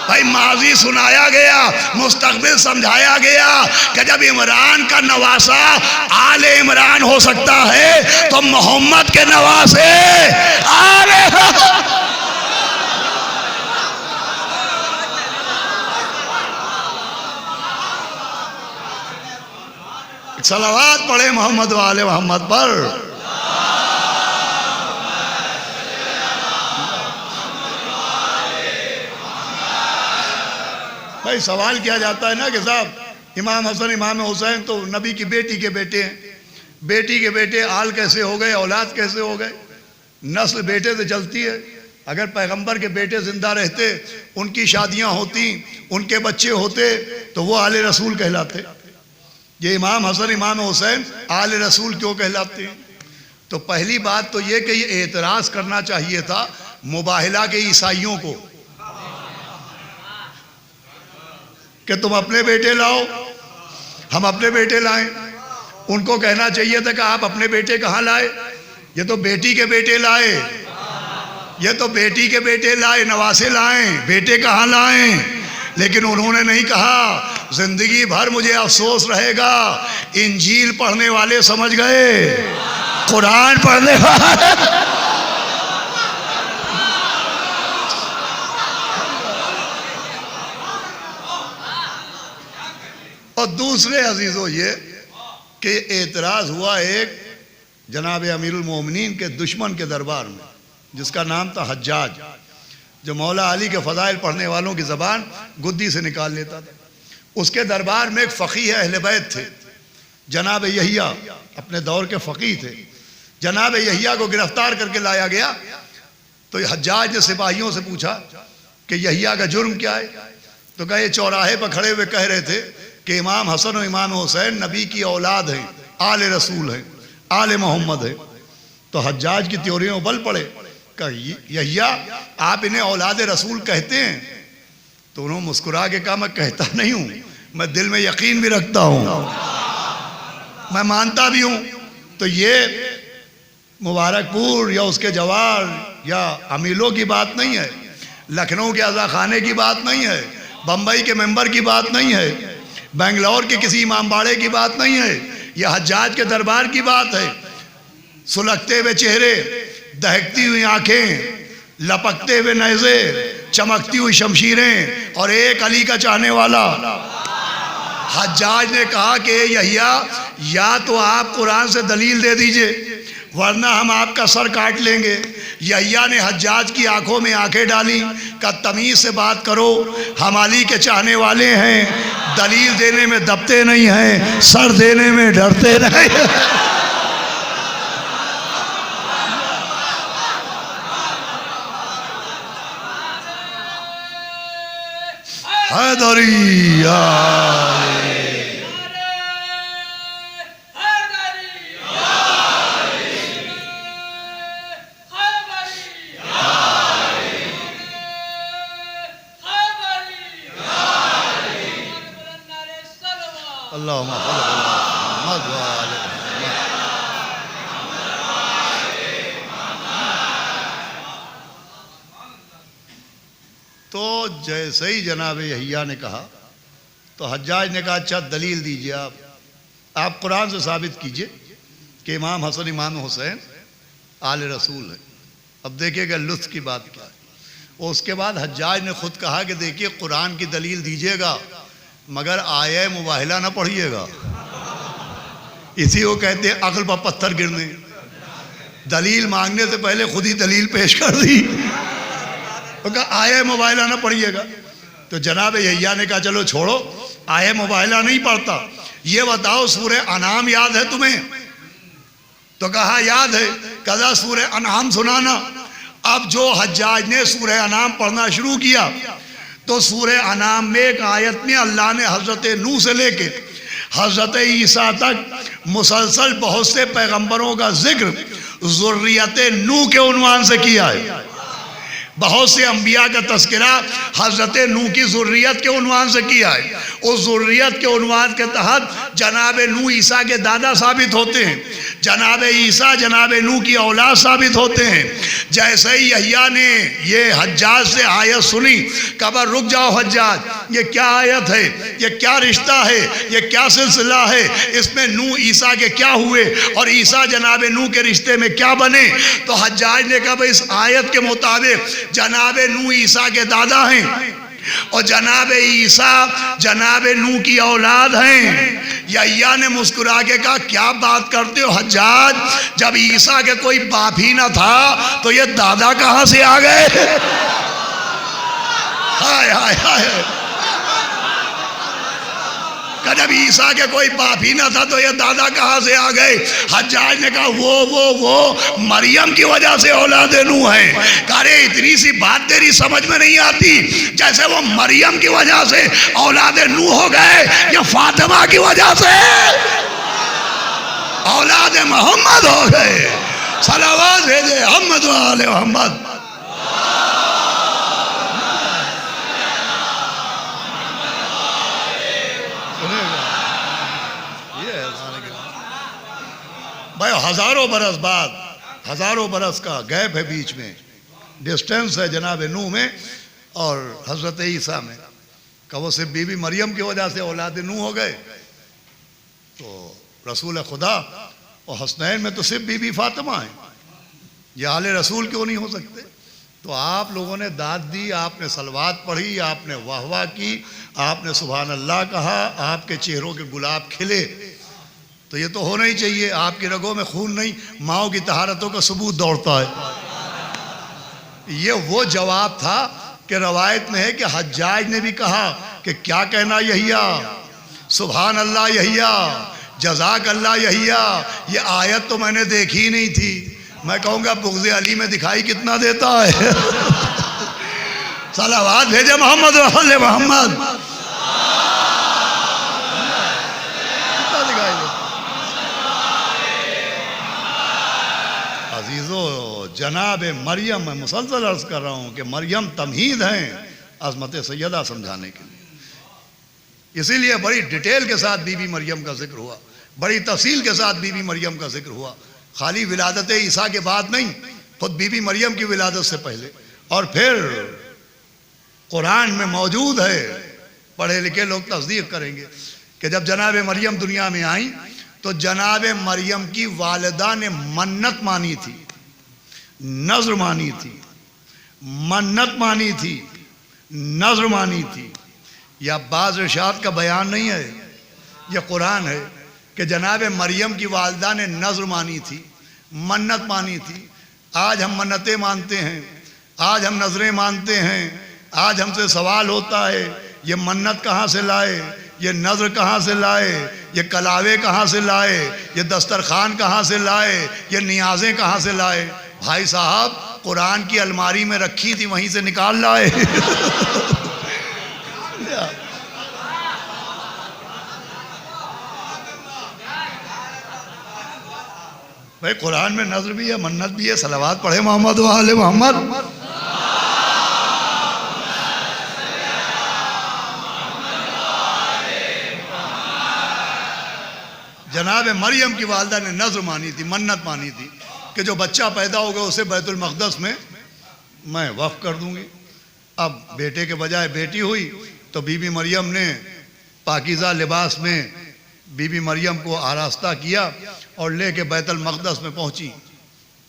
भाई माजी सुनाया गया, मुस्तकबिल समझाया गया कि जब इमरान का नवासा आले इमरान हो सकता है तो मोहम्मद के नवासे आले। सलावत पढ़े मोहम्मद वाले मोहम्मद पर। भाई सवाल किया जाता है ना कि साहब इमाम हसन इमाम हुसैन तो नबी की बेटी के बेटे हैं, बेटी के बेटे आल कैसे हो गए, औलाद कैसे हो गए? नस्ल बेटे से चलती है। अगर पैगंबर के बेटे जिंदा रहते, उनकी शादियां होती, उनके बच्चे होते तो वो आले रसूल कहलाते। ये इमाम हसन इमाम हुसैन आले रसूल क्यों कहलाते हैं? तो पहली बात तो ये कि ये एतराज़ करना चाहिए था मुबाहिला के ईसाइयों को कि तुम अपने बेटे लाओ, हम अपने बेटे लाएं। उनको कहना चाहिए था कि आप अपने बेटे कहाँ लाए? ये तो बेटी के बेटे लाए, ये तो बेटी के बेटे लाए, नवासे लाएं, बेटे कहाँ लाएं? लेकिन उन्होंने नहीं कहा। जिंदगी भर मुझे अफसोस रहेगा, इंजील पढ़ने वाले समझ गए, कुरान पढ़ने वाले। और दूसरे अजीजों ये कि एतराज़ हुआ एक जनाब अमीरुल मोमिनीन के दुश्मन के दरबार में, जिसका नाम था हज्जाज, जो मौला अली के फ़ज़ाइल पढ़ने वालों की ज़बान गुद्दी से निकाल लेता था। उसके दरबार में एक फ़कीह अहले बैत थे, जनाब यहिया, अपने दौर के फ़कीह थे। जनाब यहिया को गिरफ्तार करके लाया गया तो हज्जाज ने सिपाहियों से पूछा कि यहिया का जुर्म क्या है। तो कहे चौराहे पर खड़े हुए कह रहे थे कि इमाम हसन और इमाम हुसैन नबी की औलाद हैं, आले रसूल हैं, आले मोहम्मद हैं। तो हज्जाज की त्योरियों बल पड़े, कहा यहिया आप इन्हें औलाद रसूल कहते हैं? तो उन्होंने मुस्कुरा के कहा मैं कहता नहीं हूँ, मैं दिल में यकीन भी रखता हूँ, मैं मानता भी हूँ। तो ये मुबारकपुर या उसके जवार या अमीलों की बात नहीं है, लखनऊ के अज़ा खाने की बात नहीं है, बम्बई के मेंबर की बात नहीं है, बेंगलोर के किसी इमामबाड़े की बात नहीं है, यह हज्जाज के दरबार की बात है। सुलगते हुए चेहरे, दहकती हुई आंखें, लपकते हुए नेज़े, चमकती हुई शमशीरें और एक अली का चाहने वाला। हज्जाज ने कहा कि यहिया या तो आप कुरान से दलील दे दीजिए वरना हम आपका सर काट लेंगे। यहिया ने हज्जाज की आंखों में आंखें डाली, का तमीज़ से बात करो, हम अली के चाहने वाले हैं, दलील देने में दबते नहीं हैं, सर देने में डरते नहीं। हैदरिया तो जैसे ही जनाब यहिया ने कहा तो हज्जाज ने कहा अच्छा दलील दीजिए, आप कुरान से साबित कीजिए कि इमाम हसन इमाम हुसैन आले रसूल है। अब देखिएगा लुत्फ की बात क्या है। और उसके बाद हज्जाज ने खुद कहा कि देखिए कुरान की दलील दीजिएगा मगर आया मुबाहिला ना पढ़िएगा, इसी को कहते हैं अक्ल पर पत्थर गिरने। दलील मांगने से पहले खुद ही दलील पेश कर दी, तो कहा आया मुबाहिला ना पढ़िएगा। तो जनाब यहिया ने कहा चलो छोड़ो, आया मुबाहिला नहीं पढ़ता, ये बताओ सूरह अनाम याद है तुम्हें? तो कहा याद है। कहा सूरह अनाम सुनाना। अब जो हज्जाज ने सूरह अनाम पढ़ना शुरू किया तो सूरह अनाम में एक आयत में अल्लाह ने हज़रत नूह से लेके हज़रत ईसा तक मुसलसल बहुत से पैगंबरों का जिक्र ज़ुर्रियत नूह के उन्वान से किया है। बहुत से अंबिया का तस्करा हज़रत नूह की ज़ुर्रियत के उन्वान से किया है। उस ज़ुर्रियत के उन्वान के तहत जनाब नूह ईसा के दादा साबित होते हैं, जनाब ईसा जनाब नूह की औलाद साबित होते हैं। जैसे ही यहिया ने ये हज्जाज से आयत सुनी, कबर रुक जाओ हज्जाज, ये क्या आयत है, ये क्या रिश्ता है, ये क्या सिलसिला है, इसमें नूह ईसा के क्या हुए और ईसा जनाब नूह के रिश्ते में क्या बने? तो हज्जाज ने कहा इस आयत के मुताबिक जनाब नूह ईसा के दादा हैं और जनाब ईसा जनाब नूह की औलाद हैं। यहिया ने मुस्कुरा के कहा क्या बात करते हो हज्जाज, जब ईसा के कोई बाप ही ना था तो ये दादा कहां से आ गए? हाय हाय हाय, जब ईसा के कोई बाप ही ना था तो ये दादा कहां से आ गए? हज्जाज ने कहा वो मरियम की वजह से औलाद नूह है। अरे इतनी सी बात तेरी समझ में नहीं आती, जैसे वो मरियम की वजह से औलाद नूह हो गए या फातिमा की वजह से औलाद मोहम्मद हो गए। सलावत भेजे अहमद वाले मोहम्मद। भाई हजारों बरस बाद, हजारों बरस का गैप है, बीच में डिस्टेंस है जनाब नूह में और हजरत ईसा में। कब वो सिर्फ बीबी मरियम की वजह से औलाद नूह हो गए तो रसूल खुदा और हसनैन में तो सिर्फ बीबी फातिमा है, ये आले रसूल क्यों नहीं हो सकते? तो आप लोगों ने दाद दी, आपने सलवात पढ़ी, आपने वाह वाह की, आपने सुभान अल्लाह कहा, आपके चेहरों के गुलाब खिले, तो ये तो होना ही चाहिए। आपकी रगों में खून नहीं, माओ की तहारतों का सबूत दौड़ता है। ये वो जवाब था कि रवायत में है कि हज्जाज ने भी कहा कि क्या कहना यहिया, सुभान अल्लाह यहिया, जज़ाक अल्लाह यहिया, ये आयत तो मैंने देखी ही नहीं थी। मैं कहूँगा बुग़्ज़ अली में दिखाई कितना देता है। सलावात भेजे मोहम्मद वाले मोहम्मद, कितना दिखाई देता। अजीज़ो जनाब मरियम, मैं मुसलसल अर्ज़ कर रहा हूँ कि मरियम तमहीद हैं अज़मत सैयदा समझाने के लिए। इसीलिए बड़ी डिटेल के साथ बीबी मरियम का जिक्र हुआ, बड़ी तफसील के साथ बीबी मरियम का जिक्र हुआ। खाली विलादत ईसा के बाद नहीं, खुद बीबी मरियम की विलादत से पहले। और फिर कुरान में मौजूद है, पढ़े लिखे लोग तस्दीक करेंगे कि जब जनाब मरियम दुनिया में आई तो जनाब मरियम की वालिदा ने मन्नत मानी थी, नज़र मानी थी, मन्नत मानी थी, नज़र मानी थी। यह बाज़ इरशाद का बयान नहीं है, यह कुरान है कि जनाब मरियम की वालिदा ने नज़र मानी थी, मन्नत मानी थी। आज हम मन्नतें मानते हैं, आज हम नज़रें मानते हैं। आज हमसे सवाल होता है ये मन्नत कहाँ से लाए, ये नज़र कहाँ से लाए, ये कलावे कहाँ से लाए, ये दस्तरखान कहाँ से लाए, ये नियाज़ें कहाँ से लाए। भाई साहब कुरान की अलमारी में रखी थी, वहीं से निकाल लाए। भाई कुरान में नज़र भी है, मन्नत भी है। सलावात पढ़े मोहम्मद वाले मोहम्मद। जनाब मरियम की वालिदा ने नज़र मानी थी, मन्नत मानी थी कि जो बच्चा पैदा होगा उसे बैतुल मक़दस में मैं वक़्फ़ कर दूंगी। अब बेटे के बजाय बेटी हुई तो बीबी मरियम ने पाकीज़ा लिबास में बीबी मरियम को आरास्ता किया और लेके बैतुल मक़दस में पहुंची।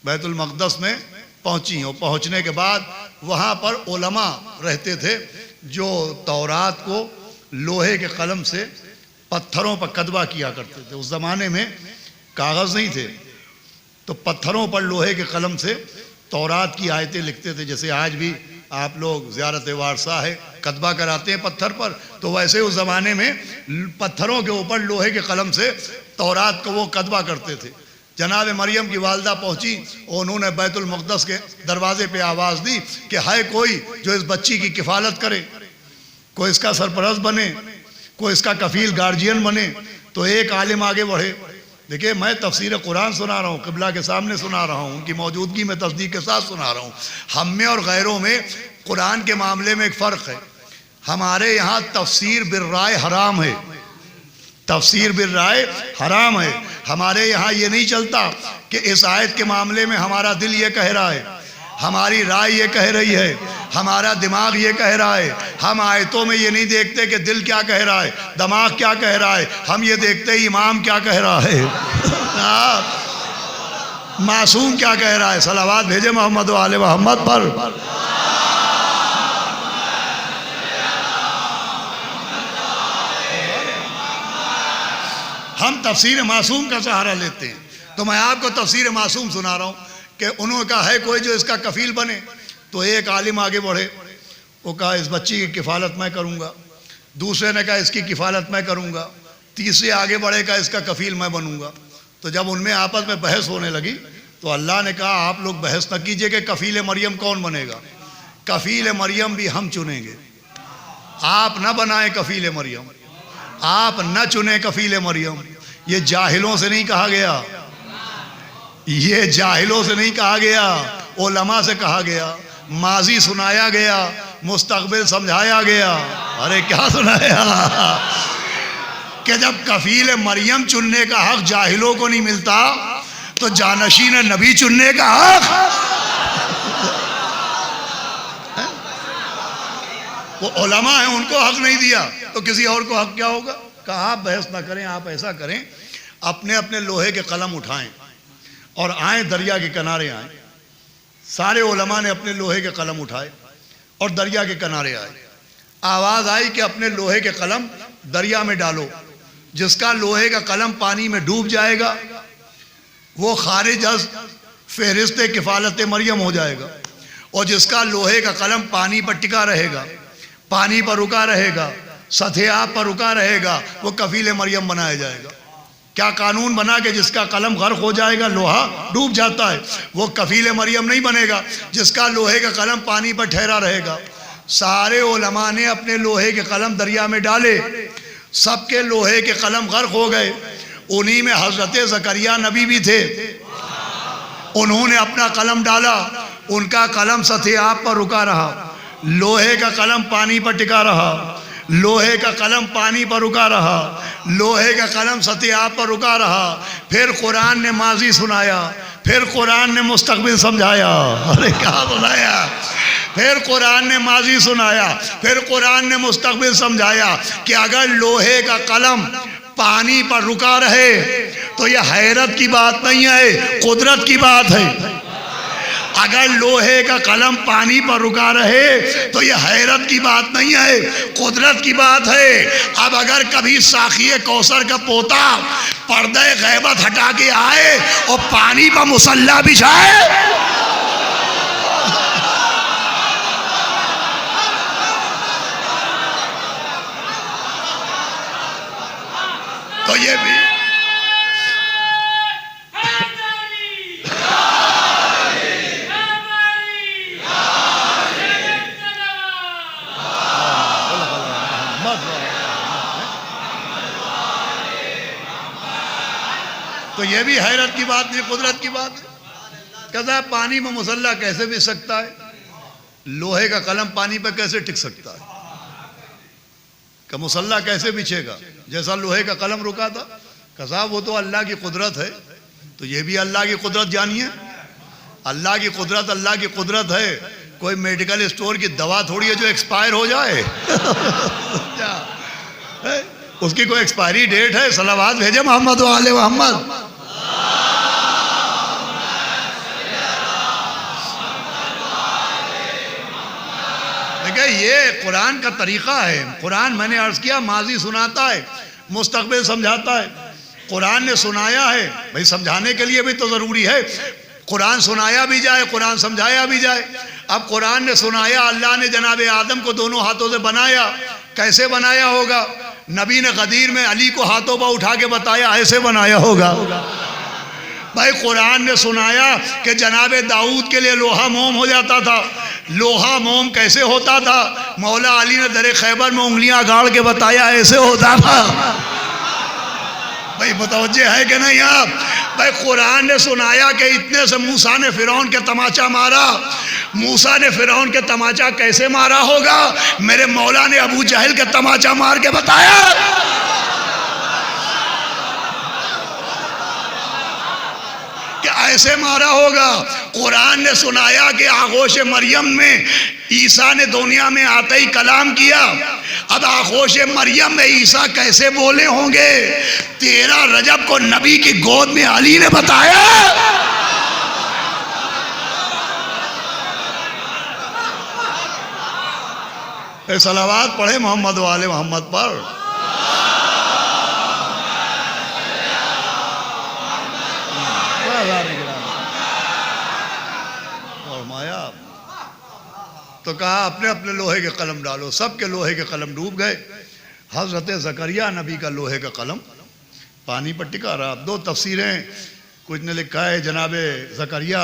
बैतुल मक़दस में पहुंची और पहुंचने के बाद वहां पर उलमा रहते थे जो तौरात को लोहे के कलम से पत्थरों पर कदवा किया करते थे। उस ज़माने में कागज़ नहीं थे तो पत्थरों पर लोहे के कलम से तौरात की आयतें लिखते थे। जैसे आज भी आप लोग ज़ियारत वारसा है कदवा कराते हैं पत्थर पर, तो वैसे उस ज़माने में पत्थरों के ऊपर लोहे के कलम से तौरात को वो कदवा करते थे। जनाब मरियम की वालिदा पहुंची और उन्होंने बैतुल मक़दस के दरवाजे पे आवाज़ दी कि है कोई जो इस बच्ची की किफ़ालत करे, कोई इसका सरपरस्त बने, कोई इसका कफ़ील गार्जियन बने। तो एक आलिम आगे बढ़े। देखिए मैं तफसीर कुरान सुना रहा हूँ, क़िबला के सामने सुना रहा हूँ, उनकी मौजूदगी में तस्दीक के साथ सुना रहा हूँ। हम में और गैरों में कुरान के मामले में एक फ़र्क है। हमारे यहाँ तफसीर बिर्राय हराम है, तफसीर बिर्राय हराम है। हमारे यहाँ ये नहीं चलता कि इस आयत के मामले में हमारा दिल ये कह रहा है, हमारी राय ये कह रही है, हमारा दिमाग ये कह रहा है। हम आयतों में ये नहीं देखते कि दिल क्या कह रहा है, दिमाग क्या कह रहा है, हम ये देखते हैं इमाम क्या कह रहा है, मासूम क्या कह रहा है। सलावात भेजे मोहम्मद वाले मोहम्मद पर। हम तफसीर मासूम का सहारा लेते हैं। तो मैं आपको तफसीर मासूम सुना रहा हूँ कि उन्होंने कहा है कोई जो इसका कफ़ील बने। तो एक आलिम आगे बढ़े, वो कहा इस बच्ची की किफ़ालत मैं करूँगा। दूसरे ने कहा इसकी किफ़ालत मैं करूँगा। तीसरे आगे बढ़े कहा इसका कफ़ील मैं बनूँगा। तो जब उनमें आपस में बहस होने लगी तो अल्लाह ने कहा आप लोग बहस न कीजिए कि कफ़ील मरियम कौन बनेगा, कफ़ील मरियम भी हम चुनेंगे। आप न बनाएं कफ़ील मरियम, आप न चुने कफ़ील मरियम। ये जाहिलों से नहीं कहा गया, ये जाहिलों से नहीं कहा गया, उलमा से कहा गया। माजी सुनाया गया, मुस्तकबिल समझाया गया। अरे क्या सुनाया कि जब कफ़ील मरियम चुनने का हक जाहिलों को नहीं मिलता तो जानशीन नबी चुनने का हक वो उलमा है, उनको हक नहीं दिया तो किसी और को हक क्या होगा। कहा आप बहस ना करें, आप ऐसा करें अपने अपने लोहे के कलम उठाएं और आए दरिया के किनारे आए। सारे उलमा ने अपने लोहे के कलम उठाए और दरिया के किनारे आए। आवाज़ आई कि अपने लोहे के कलम दरिया में डालो। जिसका लोहे का कलम पानी में डूब जाएगा वो खारिज अज़ फहरिस्त किफ़ालत मरियम हो जाएगा, और जिसका लोहे का कलम पानी पर टिका रहेगा, पानी पर रुका रहेगा, सतह आप पर रुका रहेगा, वो कफील मरियम बनाया जाएगा। क्या कानून बना के जिसका कलम गर्क हो जाएगा, लोहा डूब जाता है, वो कफील मरियम नहीं बनेगा जिसका लोहे का कलम पानी पर ठहरा रहेगा। सारे उलमा ने अपने लोहे के कलम दरिया में डाले, सबके लोहे के कलम गर्क हो गए। उन्हीं में हजरत ज़करिया नबी भी थे। उन्होंने अपना कलम डाला, उनका कलम सतह आप पर रुका रहा, लोहे का कलम पानी पर टिका रहा, लोहे का कलम पानी पर रुका रहा, लोहे का कलम सतह आप पर रुका रहा। फिर कुरान ने माजी सुनाया, फिर कुरान ने मुस्तकबिल समझाया। अरे क्या सुनाया? फिर कुरान ने माजी सुनाया, फिर कुरान ने मुस्तकबिल समझाया कि अगर लोहे का कलम पानी पर रुका रहे तो यह हैरत की बात नहीं है, कुदरत की बात है। अगर लोहे का कलम पानी पर रुका रहे तो यह हैरत की बात नहीं है, कुदरत की बात है। अब अगर कभी साखिए कौसर का पोता पर्दे गैबत हटा के आए और पानी पर मुसल्ला बिछाए, तो ये भी हैरत की बात नहीं, कुदरत की बात है। कहता है पानी में मुसल्ला कैसे बिछ सकता है, लोहे का कलम पानी पर कैसे टिक सकता है? का मुसल्ला कैसे बिछेगा जैसा लोहे का कलम रुका था? कसा वो तो अल्लाह की कुदरत है। तो ये भी अल्लाह की कुदरत जानिए। अल्लाह की कुदरत अल्लाह की कुदरत है। कोई मेडिकल स्टोर की दवा थोड़ी है जो एक्सपायर हो जाए। उसकी कोई एक्सपायरी डेट है? सलावात भेजे मोहम्मद वाले मोहम्मद। ये कुरान का तरीका है। कुरान मैंने अर्ज किया माजी सुनाता है, मुस्तकबिल समझाता है। कुरान ने सुनाया है, भाई समझाने के लिए भी तो ज़रूरी है कुरान सुनाया भी जाए, कुरान समझाया भी जाए। अब कुरान ने सुनाया, अल्लाह ने जनाब आदम को दोनों हाथों से बनाया। कैसे बनाया होगा? नबी ने गदीर में अली को हाथों पर उठा के बताया ऐसे बनाया होगा। भाई कुरान ने सुनाया कि जनाब दाऊद के लिए लोहा मोम हो जाता था। लोहा मोम कैसे होता था? मौला अली ने दरे खैबर में उंगलियां गाड़ के बताया ऐसे होता था। भाई मुतवज्जे है कि नहीं आप? भाई कुरान ने सुनाया कि इतने से मूसा ने फिरौन के तमाचा मारा। मूसा ने फिरौन के तमाचा कैसे मारा होगा? मेरे मौला ने अबू जहल के तमाचा मार के बताया। ऐसे मारा होगा। कुरान ने सुनाया कि आगोश मरियम में ईसा ने दुनिया में आते ही कलाम किया। अब आगोश मरियम में ईसा कैसे बोले होंगे? 13 रजब को नबी की गोद में अली ने बताया। सलावात पढ़े मोहम्मद वाले मोहम्मद पर। तो कहा अपने अपने लोहे के कलम डालो। सबके लोहे के कलम डूब गए। हजरत ज़करिया नबी का लोहे का कलम पानी पर टिका रहा। 2 तफसीरें, कुछ ने लिखा है जनाब ज़करिया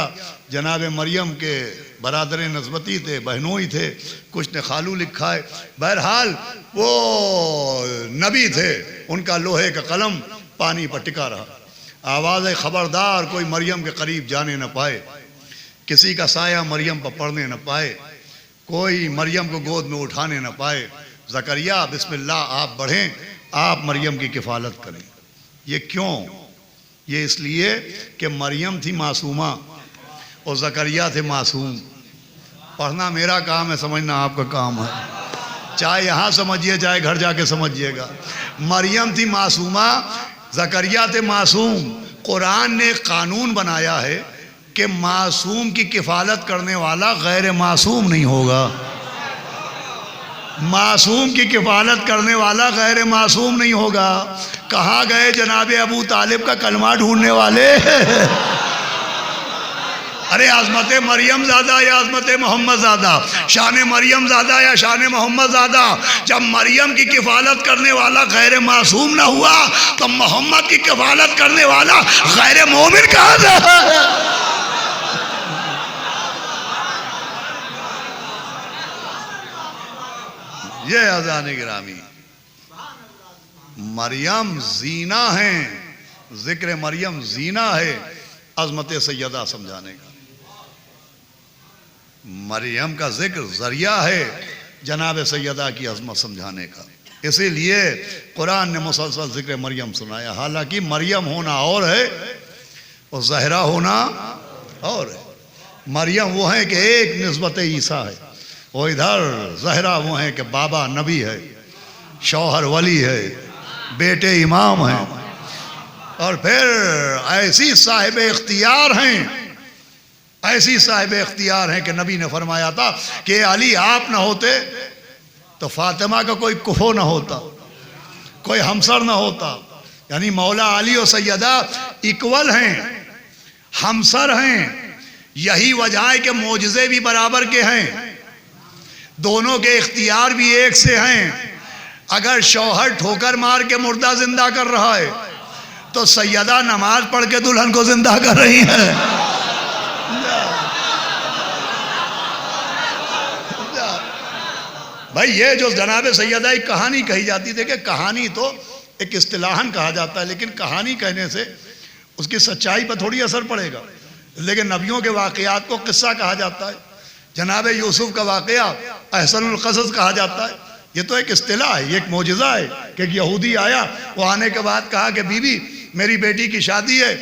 जनाब मरियम के बरादर नस्बती थे, बहनोई थे, कुछ ने खालू लिखा है। बहरहाल वो नबी थे, उनका लोहे का कलम पानी पर टिका रहा। आवाज़ खबरदार, कोई मरियम के करीब जाने न पाए, किसी का साया मरियम पर पड़ने न पाए, कोई मरियम को गोद में उठाने न पाए। ज़करिया बिस्मिल्लाह आप बढ़ें, आप मरियम की किफ़ालत करें। ये क्यों? ये इसलिए कि मरियम थी मासूमा और ज़करिया थे मासूम। पढ़ना मेरा काम है, समझना आपका काम है। चाहे यहाँ समझिए चाहे घर जाके समझिएगा। मरियम थी मासूमा, ज़करिया थे मासूम। कुरान ने कानून बनाया है कि मासूम की किफ़ालत करने वाला गैर मासूम नहीं होगा। मासूम की किफ़ालत करने वाला गैर मासूम नहीं होगा। कहाँ गए जनाब अबू तालिब का कलमा ढूंढने वाले? अरे आजमत मरियम ज़्यादा या आजमत मोहम्मद ज़्यादा? शान मरियम ज़्यादा या शान मोहम्मद ज़्यादा? जब मरियम की किफ़ालत करने वाला गैर मासूम ना हुआ तो मोहम्मद की किफ़ालत करने वाला गैर मोमिन कहाँ था? ये अज़ान गिरामी, मरियम जीना है, जिक्र मरियम जीना है अज़मत सैयदा समझाने का। मरियम का जिक्र जरिया है जनाब सैयदा की अज़मत समझाने का। इसीलिए कुरान ने मुसलसल जिक्र मरियम सुनाया। हालांकि मरियम होना और है और ज़हरा होना और है। मरियम वो है कि एक निस्बत ईसा है, और इधर ज़हरा वो है कि बाबा नबी है, शौहर वली है, बेटे इमाम हैं, और फिर ऐसी साहिब इख्तियार हैं, ऐसी साहिब इख्तियार हैं कि नबी ने फरमाया था कि अली आप ना होते तो फातिमा का कोई कुफो ना होता, कोई हमसर ना होता। यानी मौला अली और सैयदा इक्वल हैं, हमसर हैं। यही वजह है कि मोजज़े भी बराबर के हैं, दोनों के इख्तियार भी एक से हैं। अगर शौहर ठोकर मार के मुर्दा जिंदा कर रहा है तो सैयदा नमाज पढ़ के दुल्हन को जिंदा कर रही है। भाई ये जो जनाब सैयदा की कहानी कही जाती है, देखिए कहानी तो एक इस्तिलाहन कहा जाता है, लेकिन कहानी कहने से उसकी सच्चाई पर थोड़ी असर पड़ेगा। लेकिन नबियों के वाक़यात को किस्सा कहा जाता है। जनाब यूसुफ का वाक़या अहसनुल क़सस कहा जाता है। ये तो एक इस्तिलाह है, ये एक मोजज़ा है कि एक यहूदी आया, वो आने के बाद कहा कि बीबी मेरी बेटी की शादी है,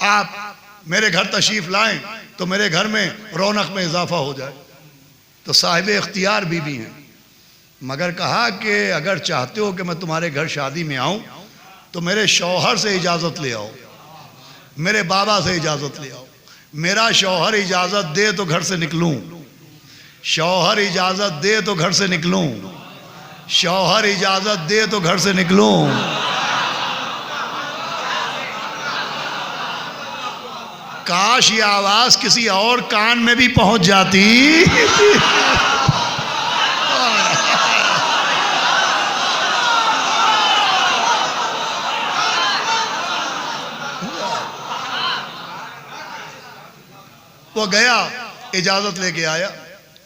आप मेरे घर तशरीफ़ लाएं तो मेरे घर में रौनक में इजाफा हो जाए। तो साहिब इख्तियार बीबी हैं, मगर कहा कि अगर चाहते हो कि मैं तुम्हारे घर शादी में आऊँ तो मेरे शौहर से इजाज़त ले आओ, मेरे बाबा से इजाज़त ले आओ। मेरा शौहर इजाज़त दे तो घर से निकलूँ, शौहर इजाज़त दे तो घर से निकलूँ, शौहर इजाज़त दे तो घर से निकलूँ। काश ये आवाज़ किसी और कान में भी पहुंच जाती। वो गया, इजाज़त लेके आया,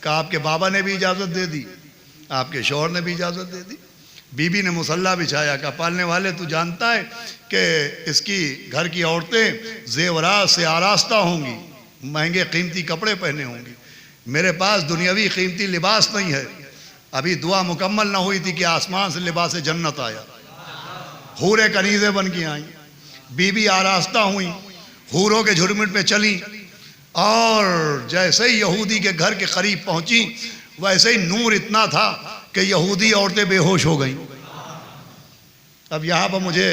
कहा आपके बाबा ने भी इजाज़त दे दी, आपके शौहर ने भी इजाज़त दे दी। बीबी ने मुसल्ला बिछाया, कहा पालने वाले तू जानता है कि इसकी घर की औरतें ज़ेवरात से आरास्ता होंगी, महंगे कीमती कपड़े पहने होंगी, मेरे पास दुनियावी कीमती लिबास नहीं है। अभी दुआ मुकम्मल ना हुई थी कि आसमान से लिबास जन्नत आया, हूरे कनीज़े बन के आई। बीबी आरास्ता हुई, हूरों के झुरमुट में चली, और जैसे ही यहूदी के घर के करीब पहुंची वैसे ही नूर इतना था कि यहूदी औरतें बेहोश हो गईं। अब यहाँ पर मुझे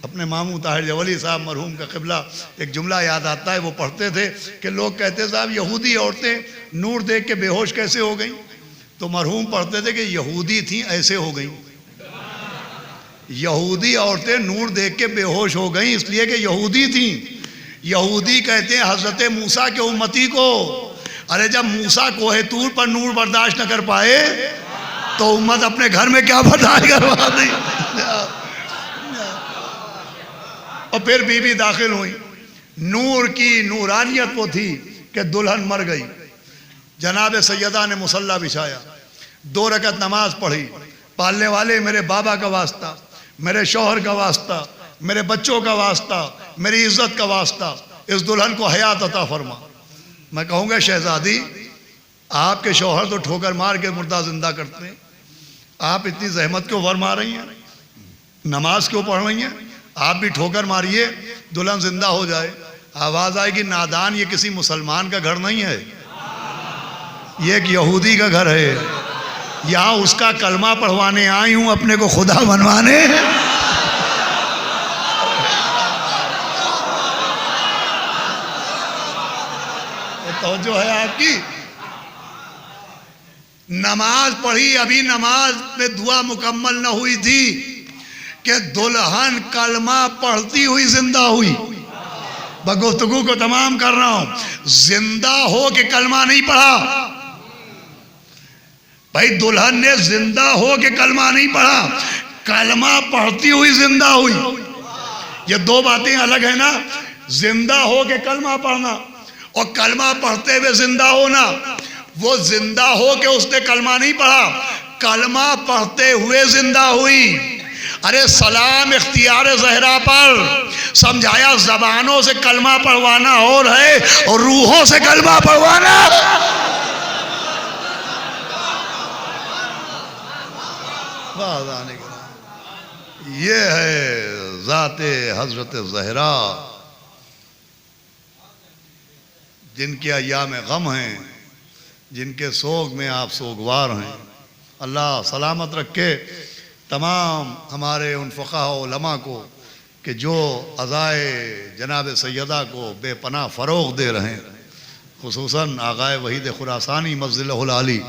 अपने मामू ताहिर जवली साहब मरहूम का क़िबला एक जुमला याद आता है। वो पढ़ते थे कि लोग कहते साहब यहूदी औरतें नूर देख के बेहोश कैसे हो गईं, तो मरहूम पढ़ते थे कि यहूदी थी ऐसे हो गईं। यहूदी औरतें नूर देख के बेहोश हो गईं इसलिए कि यहूदी थी। यहूदी कहते हैं हज़रत मूसा के उम्मती को। अरे जब मूसा कोहे तूर पर नूर बर्दाश्त न कर पाए तो उम्मत अपने घर में क्या बर्दाश्त करवा दी। और फिर बीबी दाखिल हुई, नूर की नूरानियत वो थी कि दुल्हन मर गई। जनाब सैयदा ने मुसल्ला बिछाया, 2 रकत नमाज पढ़ी, पालने वाले मेरे बाबा का वास्ता, मेरे शौहर का वास्ता, मेरे बच्चों का वास्ता, मेरी इज्जत का वास्ता, इस दुल्हन को हयात अता फरमा। मैं कहूँगा शहजादी आपके शौहर तो ठोकर मार के मुर्दा जिंदा करते हैं, आप इतनी जहमत क्यों फरमा रही हैं, नमाज क्यों पढ़ रही हैं? आप भी ठोकर मारिए, दुल्हन जिंदा हो जाए। आवाज़ आएगी नादान, ये किसी मुसलमान का घर नहीं है, ये एक यहूदी का घर है। यहाँ उसका कलमा पढ़वाने आई हूँ, अपने को खुदा बनवाने। तो जो है आपकी नमाज पढ़ी, अभी नमाज में दुआ मुकम्मल न हुई थी कि दुल्हन कलमा पढ़ती हुई जिंदा हुई। बस गुफ्तगू को तमाम कर रहा हूं। जिंदा हो के कलमा नहीं पढ़ा भाई, दुल्हन ने जिंदा हो के कलमा नहीं पढ़ा, कलमा पढ़ती हुई जिंदा हुई। ये दो बातें अलग है ना, जिंदा हो के कलमा पढ़ना और कलमा पढ़ते हुए जिंदा होना। वो जिंदा हो के उसने कलमा नहीं पढ़ा, कलमा पढ़ते हुए जिंदा हुई। अरे सलाम इख्तियार ज़हरा पर समझाया, जबानों से कलमा पढ़वाना और है और रूहों से कलमा पढ़वाना। ये है ज़ाते हजरत ज़हरा, जिनके अय्याम गम हैं, जिनके सोग में आप सोगवार हैं। अल्लाह सलामत रखे तमाम हमारे उन फ़क़हा उलमा को कि जो अज़ाए जनाब सैयदा को बेपनाह फ़रोग़ दे रहे हैं, खुसूसन आगाए वहीद खुरासानी मज़िलहुल आली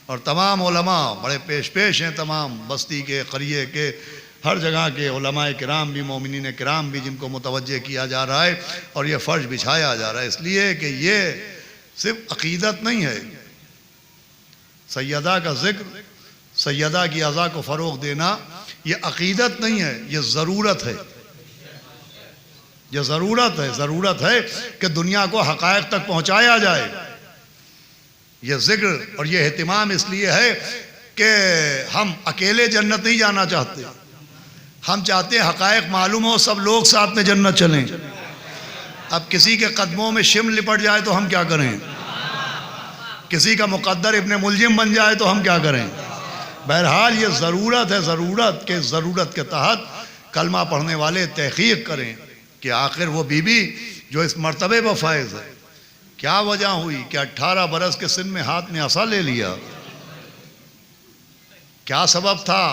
और तमाम उलमा बड़े पेश हैं, तमाम बस्ती के क़रिये के हर जगह के उलमाए किराम भी, मोमिनीन किराम भी, जिनको मुतवज्जे किया जा रहा है और ये फ़र्ज बिछाया जा रहा है, इसलिए कि ये सिर्फ अक़ीदत नहीं है। सैयदा का ज़िक्र, सैयदा की अज़ा को फ़रोग़ देना, ये अक़ीदत नहीं है, ये ज़रूरत है। ये ज़रूरत है कि दुनिया को हक़ाइक़ तक पहुँचाया जाए। ये ज़िक्र और ये एहतिमाम इसलिए है कि हम अकेले जन्नत नहीं जाना चाहते, हम चाहते हैं हक़ाइक़ मालूम हो, सब लोग साथ में जन्नत चलें। अब किसी के कदमों में शिम लिपट जाए तो हम क्या करें, किसी का मुक़द्दर इब्ने मुलजिम बन जाए तो हम क्या करें। बहरहाल ये ज़रूरत है, ज़रूरत के तहत कलमा पढ़ने वाले तहक़ीक़ करें कि आखिर वो बीबी जो इस मर्तबे पर फायज़ है, क्या वजह हुई कि 18 बरस के सिन में हाथ में असा ले लिया, क्या सबब था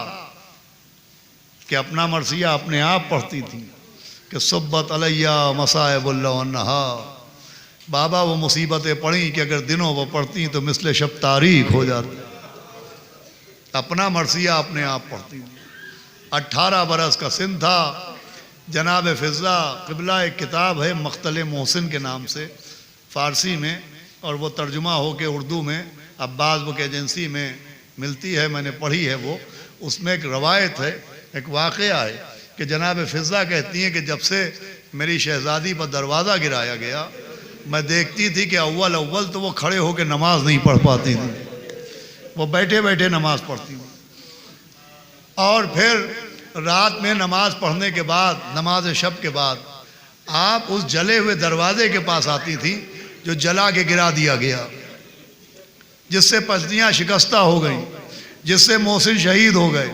कि अपना मरसिया अपने आप पढ़ती थी कि सुब्बत अलैया मसाइबुल्लाह वन्नहा। बाबा वो मुसीबतें पढ़ी कि अगर दिनों वो पढ़ती तो मिसले शब तारीख हो जाती। अपना मरसिया अपने आप पढ़ती थी। 18 बरस का सिन था। जनाब फ़िज़ा क़िबला एक किताब है मख्तल मोहसिन के नाम से, फ़ारसी में, और वो तर्जुमा हो के उर्दू में अब्बास बुक एजेंसी में मिलती है, मैंने पढ़ी है वो। उसमें एक रवायत है, एक वाक़या है कि जनाब फ़िज़ा कहती हैं कि जब से मेरी शहज़ादी पर दरवाज़ा गिराया गया, मैं देखती थी कि अव्वल तो वो खड़े होकर नमाज नहीं पढ़ पाती थी, वो बैठे बैठे नमाज पढ़ती थी। और फिर रात में नमाज पढ़ने के बाद, नमाज शब के बाद, आप उस जले हुए दरवाजे के पास आती थी जो जला के गिरा दिया गया, जिससे पसलियाँ शिकस्ता हो गई, जिससे मोहसिन शहीद हो गए।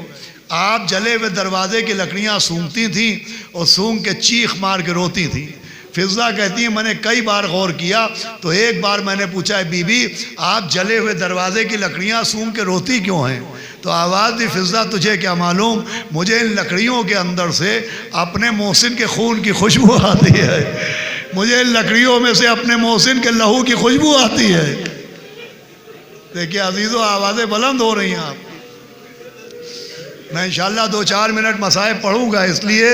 आप जले हुए दरवाजे की लकड़ियाँ सूंघती थीं और सूंघ के चीख मार के रोती थीं। फ़िज़ा कहती है मैंने कई बार गौर किया, तो एक बार मैंने पूछा, बीबी आप जले हुए दरवाजे की लकड़ियाँ सूंघ के रोती क्यों हैं? तो आवाज़ दी, फ़िज़ा तुझे क्या मालूम, मुझे इन लकड़ियों के अंदर से अपने मोहसिन के खून की खुशबू आती है, मुझे इन लकड़ियों में से अपने मोहसिन के लहू की खुशबू आती है। देखिए अजीज़ों, आवाज़ें बुलंद हो रही हैं आप। मैं इंशाअल्लाह 2-4 मिनट मसाइब पढ़ूँगा, इसलिए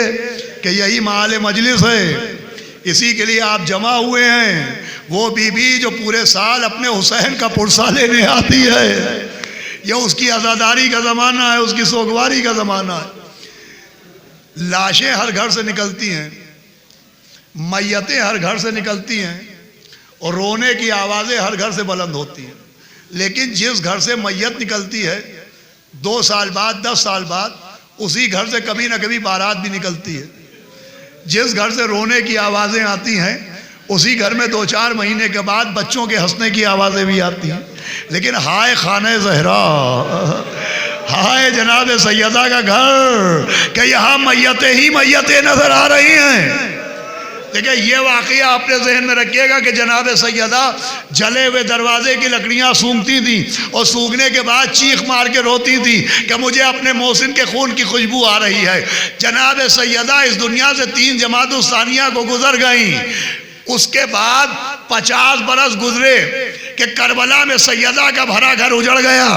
कि यही माल मजलिस है, इसी के लिए आप जमा हुए हैं। वो बीबी जो पूरे साल अपने हुसैन का पुरसा लेने आती है, यह उसकी आज़ादारी का ज़माना है, उसकी सोगवारी का ज़माना है। लाशें हर घर से निकलती हैं, मैयतें हर घर से निकलती हैं और रोने की आवाज़ें हर घर से बुलंद होती हैं। लेकिन जिस घर से मैयत निकलती है 2 साल बाद, 10 साल बाद, उसी घर से कभी ना कभी बारात भी निकलती है। जिस घर से रोने की आवाज़ें आती हैं, उसी घर में 2-4 महीने के बाद बच्चों के हंसने की आवाज़ें भी आती हैं। लेकिन हाय खाने ज़हरा, हाय जनाब सैयदा का घर, कि यहाँ मैयतें ही मैयतें नज़र आ रही हैं। देखिए ये वाक़या अपने जहन में रखिएगा कि जनाब सैयदा जले हुए दरवाजे की लकड़ियाँ सूंघती थी और सूंघने के बाद चीख मार के रोती थी कि मुझे अपने मोहसिन के खून की खुशबू आ रही है। जनाब सैयदा इस दुनिया से 3 जमात-उस-सानिया को गुजर गई। उसके बाद 50 बरस गुजरे, कि करबला में सैयदा का भरा घर उजड़ गया,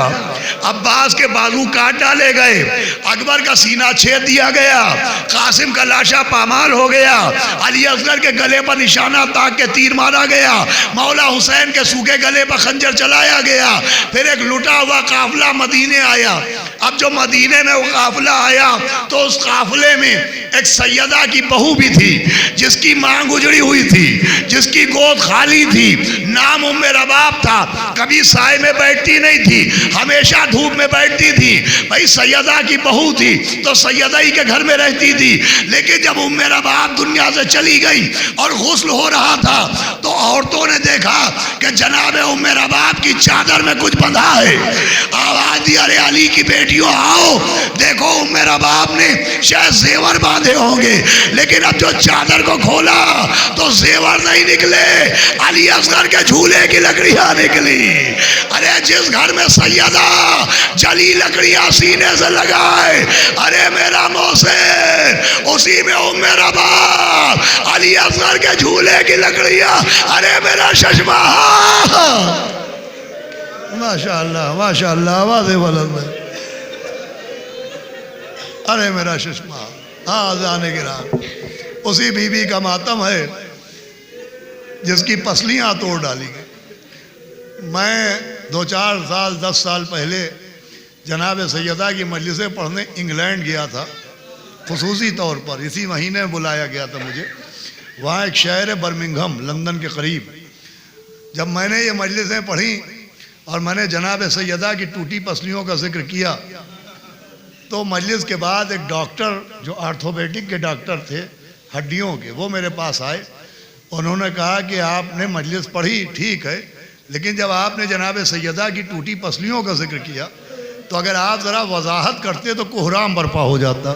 अब्बास के बाजू काट डाले गए, अकबर का सीना छेद दिया गया, कासिम का लाशा पामाल हो गया, अली असगर के गले पर निशाना ताक के तीर मारा गया, मौला हुसैन के सूखे गले पर खंजर चलाया गया। फिर एक लुटा हुआ काफिला मदीने आया। अब जो मदीने में वो काफिला आया तो उस काफिले में एक सैयदा की बहू भी थी, जिसकी मांग उजड़ी हुई थी, जिसकी गोद खाली थी, नाम उम्मे रबाब था। कभी साए में बैठती नहीं थी, हमेशा धूप में बैठती थी। भाई सैयदा की बहू थी तो सैयदा ही के घर में रहती थी। लेकिन जब उम्मे रबाब दुनिया से चली गई और गुस्ल हो रहा था तो औरतों ने देखा कि जनाब उम्मे रबाब की चादर में कुछ बंधा है। आवाज दी, अरे अली की बेटियों आओ देखो, उम्मे रबाब ने शायद जेवर बांधे होंगे, लेकिन अब जो चादर को खोला तो जेवर नहीं निकले, अली असगर के झूले की लकड़ियां निकली। अरे जिस घर में सैयदा जली लकड़ियां सीने से लगाए, अरे मेरा मोहसिन उसी में उम्मे रबाब, अली असगर के झूले की लकड़ियां, अरे मेरा शशमा। माशाअल्लाह माशाअल्लाह, आवाज़ बुलंद है। अरे मेरा शशमा, हाँ जाने की रात उसी बीबी का मातम है जिसकी पसलियां तोड़ डाली गई। मैं 2-4 साल 10 साल पहले जनाब सैयदा की मजलिसें पढ़ने इंग्लैंड गया था, खुसूसी तौर पर इसी महीने में बुलाया गया था मुझे। वहाँ एक शहर है बर्मिंघम, लंदन के करीब। जब मैंने ये मजलिसें पढ़ी और मैंने जनाब सैयदा की टूटी पसलियों का जिक्र किया तो मजलिस के बाद एक डॉक्टर जो आर्थोपेडिक के डॉक्टर थे, हड्डियों के, वो मेरे पास आए। उन्होंने कहा कि आपने मजलिस पढ़ी ठीक है, लेकिन जब आपने जनाब सैयदा की टूटी पसलियों का जिक्र किया तो अगर आप ज़रा वजाहत करते तो कोहराम बर्पा हो जाता।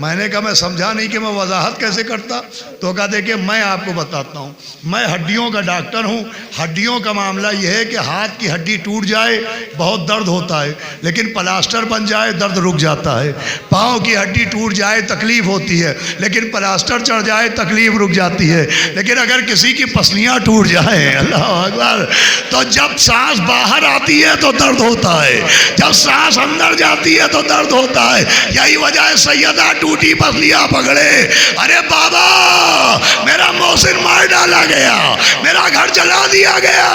मैंने कहा मैं समझा नहीं कि मैं वजाहत कैसे करता। तो कहा देखिए मैं आपको बताता हूँ, मैं हड्डियों का डॉक्टर हूँ। हड्डियों का मामला यह है कि हाथ की हड्डी टूट जाए बहुत दर्द होता है, लेकिन प्लास्टर बन जाए दर्द रुक जाता है। पाँव की हड्डी टूट जाए तकलीफ होती है, लेकिन प्लास्टर चढ़ जाए तकलीफ रुक जाती है। लेकिन अगर किसी की पसलियाँ टूट जाए, अल्लाह अकबर, तो जब सांस बाहर आती है तो दर्द होता है, जब सांस अंदर जाती है तो दर्द होता है। यही वजह है सैयदा टूटी पसलियां पकड़े। अरे बाबा मेरा मोहसिन मार डाला गया, मेरा घर जला दिया गया,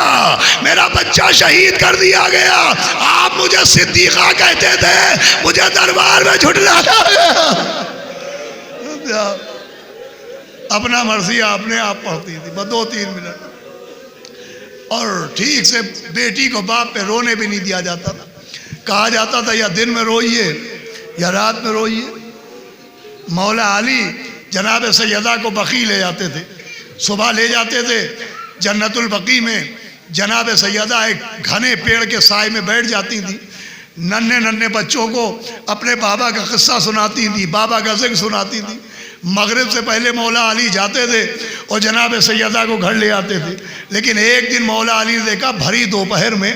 मेरा बच्चा शहीद कर दिया गया, आप मुझे सिद्दीका कहते थे, मुझे दरबार में झुठलाया गया। अपना मर्जी आपने आप पढ़ती थी बस 2-3 मिनट, और ठीक से बेटी को बाप पे रोने भी नहीं दिया जाता था। कहा जाता था या दिन में रोइए या रात में रोइए। मौला अली जनाब सैयदा को बकी ले जाते थे, सुबह ले जाते थे जन्नतुल बकी में। जनाब सैयदा एक घने पेड़ के साए में बैठ जाती थी, नन्हे नन्हे बच्चों को अपने बाबा का किस्सा सुनाती थी, बाबा का जिक्र सुनाती थी। मगरिब से पहले मौला अली जाते थे और जनाब सैयदा को घर ले आते थे। लेकिन एक दिन मौला अली ने देखा भरी दोपहर में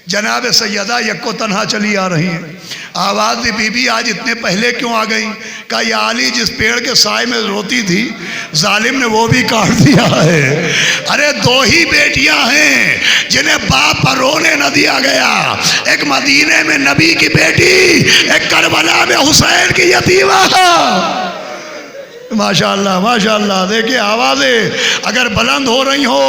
जनाब सैयदा यक्को तन्हा चली आ रही हैं। आवाज़ दी, बीबी आज इतने पहले क्यों आ गई? कहा या अली जिस पेड़ के साए में रोती थी जालिम ने वो भी काट दिया है। अरे 2 ही बेटियां हैं जिन्हें बाप पर रोने न दिया गया, एक मदीने में नबी की बेटी, एक करबला में हुसैन की यतीमा। माशाअल्लाह माशाअल्लाह। देखिए आवाज़ें अगर बुलंद हो रही हो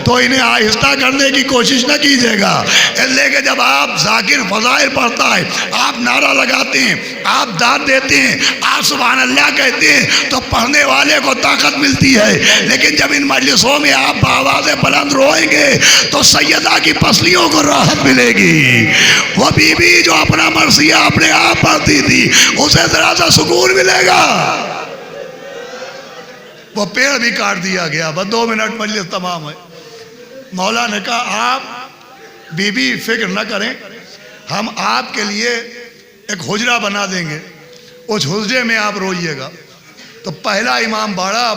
तो इन्हें आहिस्ता करने की कोशिश न कीजिएगा, इसलिए कि जब आप जाकिर फजाइल पढ़ता है, आप नारा लगाते हैं, आप दाद देते हैं, आप सुभान अल्लाह कहते हैं तो पढ़ने वाले को ताकत मिलती है। लेकिन जब इन मजलिसों में आप आवाज़ें बुलंद रोएंगे तो सैयदा की पसलियों को राहत मिलेगी। वो बीबी जो अपना मर्सिया अपने आप पढ़ती थी उसे ज़रा सा सुकून मिलेगा। वो पेड़ भी काट दिया गया, बस 2 मिनट मजलिस तमाम है। मौला ने कहा आप बीबी फिक्र न करें, हम आपके लिए एक हुजरा बना देंगे, उस हुजरे में आप रोइएगा। तो पहला इमाम बाड़ा,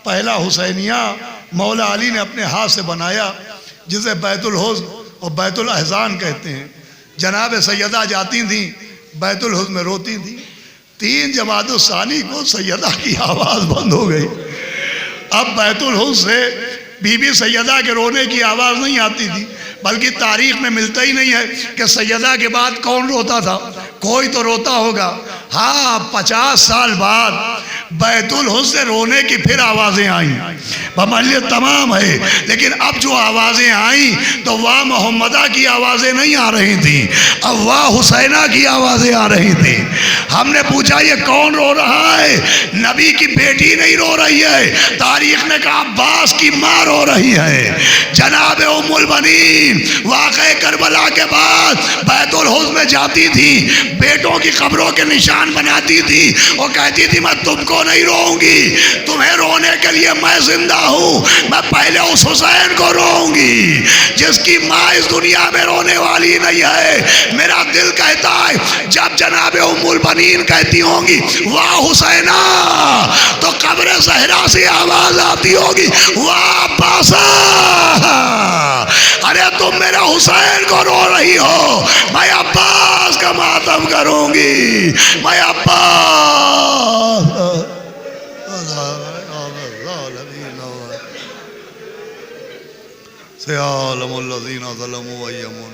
पहला हुसैनिया मौला अली ने अपने हाथ से बनाया, जिसे बैतुल हुज़्न और बैतुल अहज़ान कहते हैं। जनाब सैयदा जाती थी बैतुल हुज़्न में रोती थी। 3 जमात-उस-सानी को सैयदा की आवाज़ बंद हो गई। अब बैतुल हुज़्न से बीबी सैयदा के रोने की आवाज़ नहीं आती थी, बल्कि तारीख में मिलता ही नहीं है कि सैयदा के बाद कौन रोता था। कोई तो रोता होगा। हाँ, 50 साल बाद बैतुल हुस्न से रोने की फिर आवाज़ें आई, बमल्य तमाम है। लेकिन अब जो आवाज़ें आई तो वाह मोहम्मदा की आवाज़ें नहीं आ रही थी, अब वाह हुसैना की आवाज़ें आ रही थी। हमने पूछा ये कौन रो रहा है? नबी की बेटी नहीं रो रही है, तारीख ने कहा अब्बास की माँ रो रही है। जनाब उम्मुल बनीन वाक़े करबला के बाद बैतुल हुस्न में जाती थी, बेटों की कब्रों के निशान बनाती थी और कहती थी मैं तुमको नहीं रोऊंगी, तुम्हें रोने के लिए मैं जिंदा हूँ, मैं पहले उस हुसैन को रोऊंगी जिसकी माँ इस दुनिया में रोने वाली नहीं है। मेरा दिल कहता है जब जनाब उम्मुल बनीन कहती होंगी वाह हुसैना, तो कब्र ज़हरा से आवाज आती होगी वाह अब्बासा। अरे तुम मेरा हुसैन को रो रही हो, मैं अब्बास का मातम करूंगी, मैं अब्बास। सयालमुल्लज़ीना ज़लमू व यमून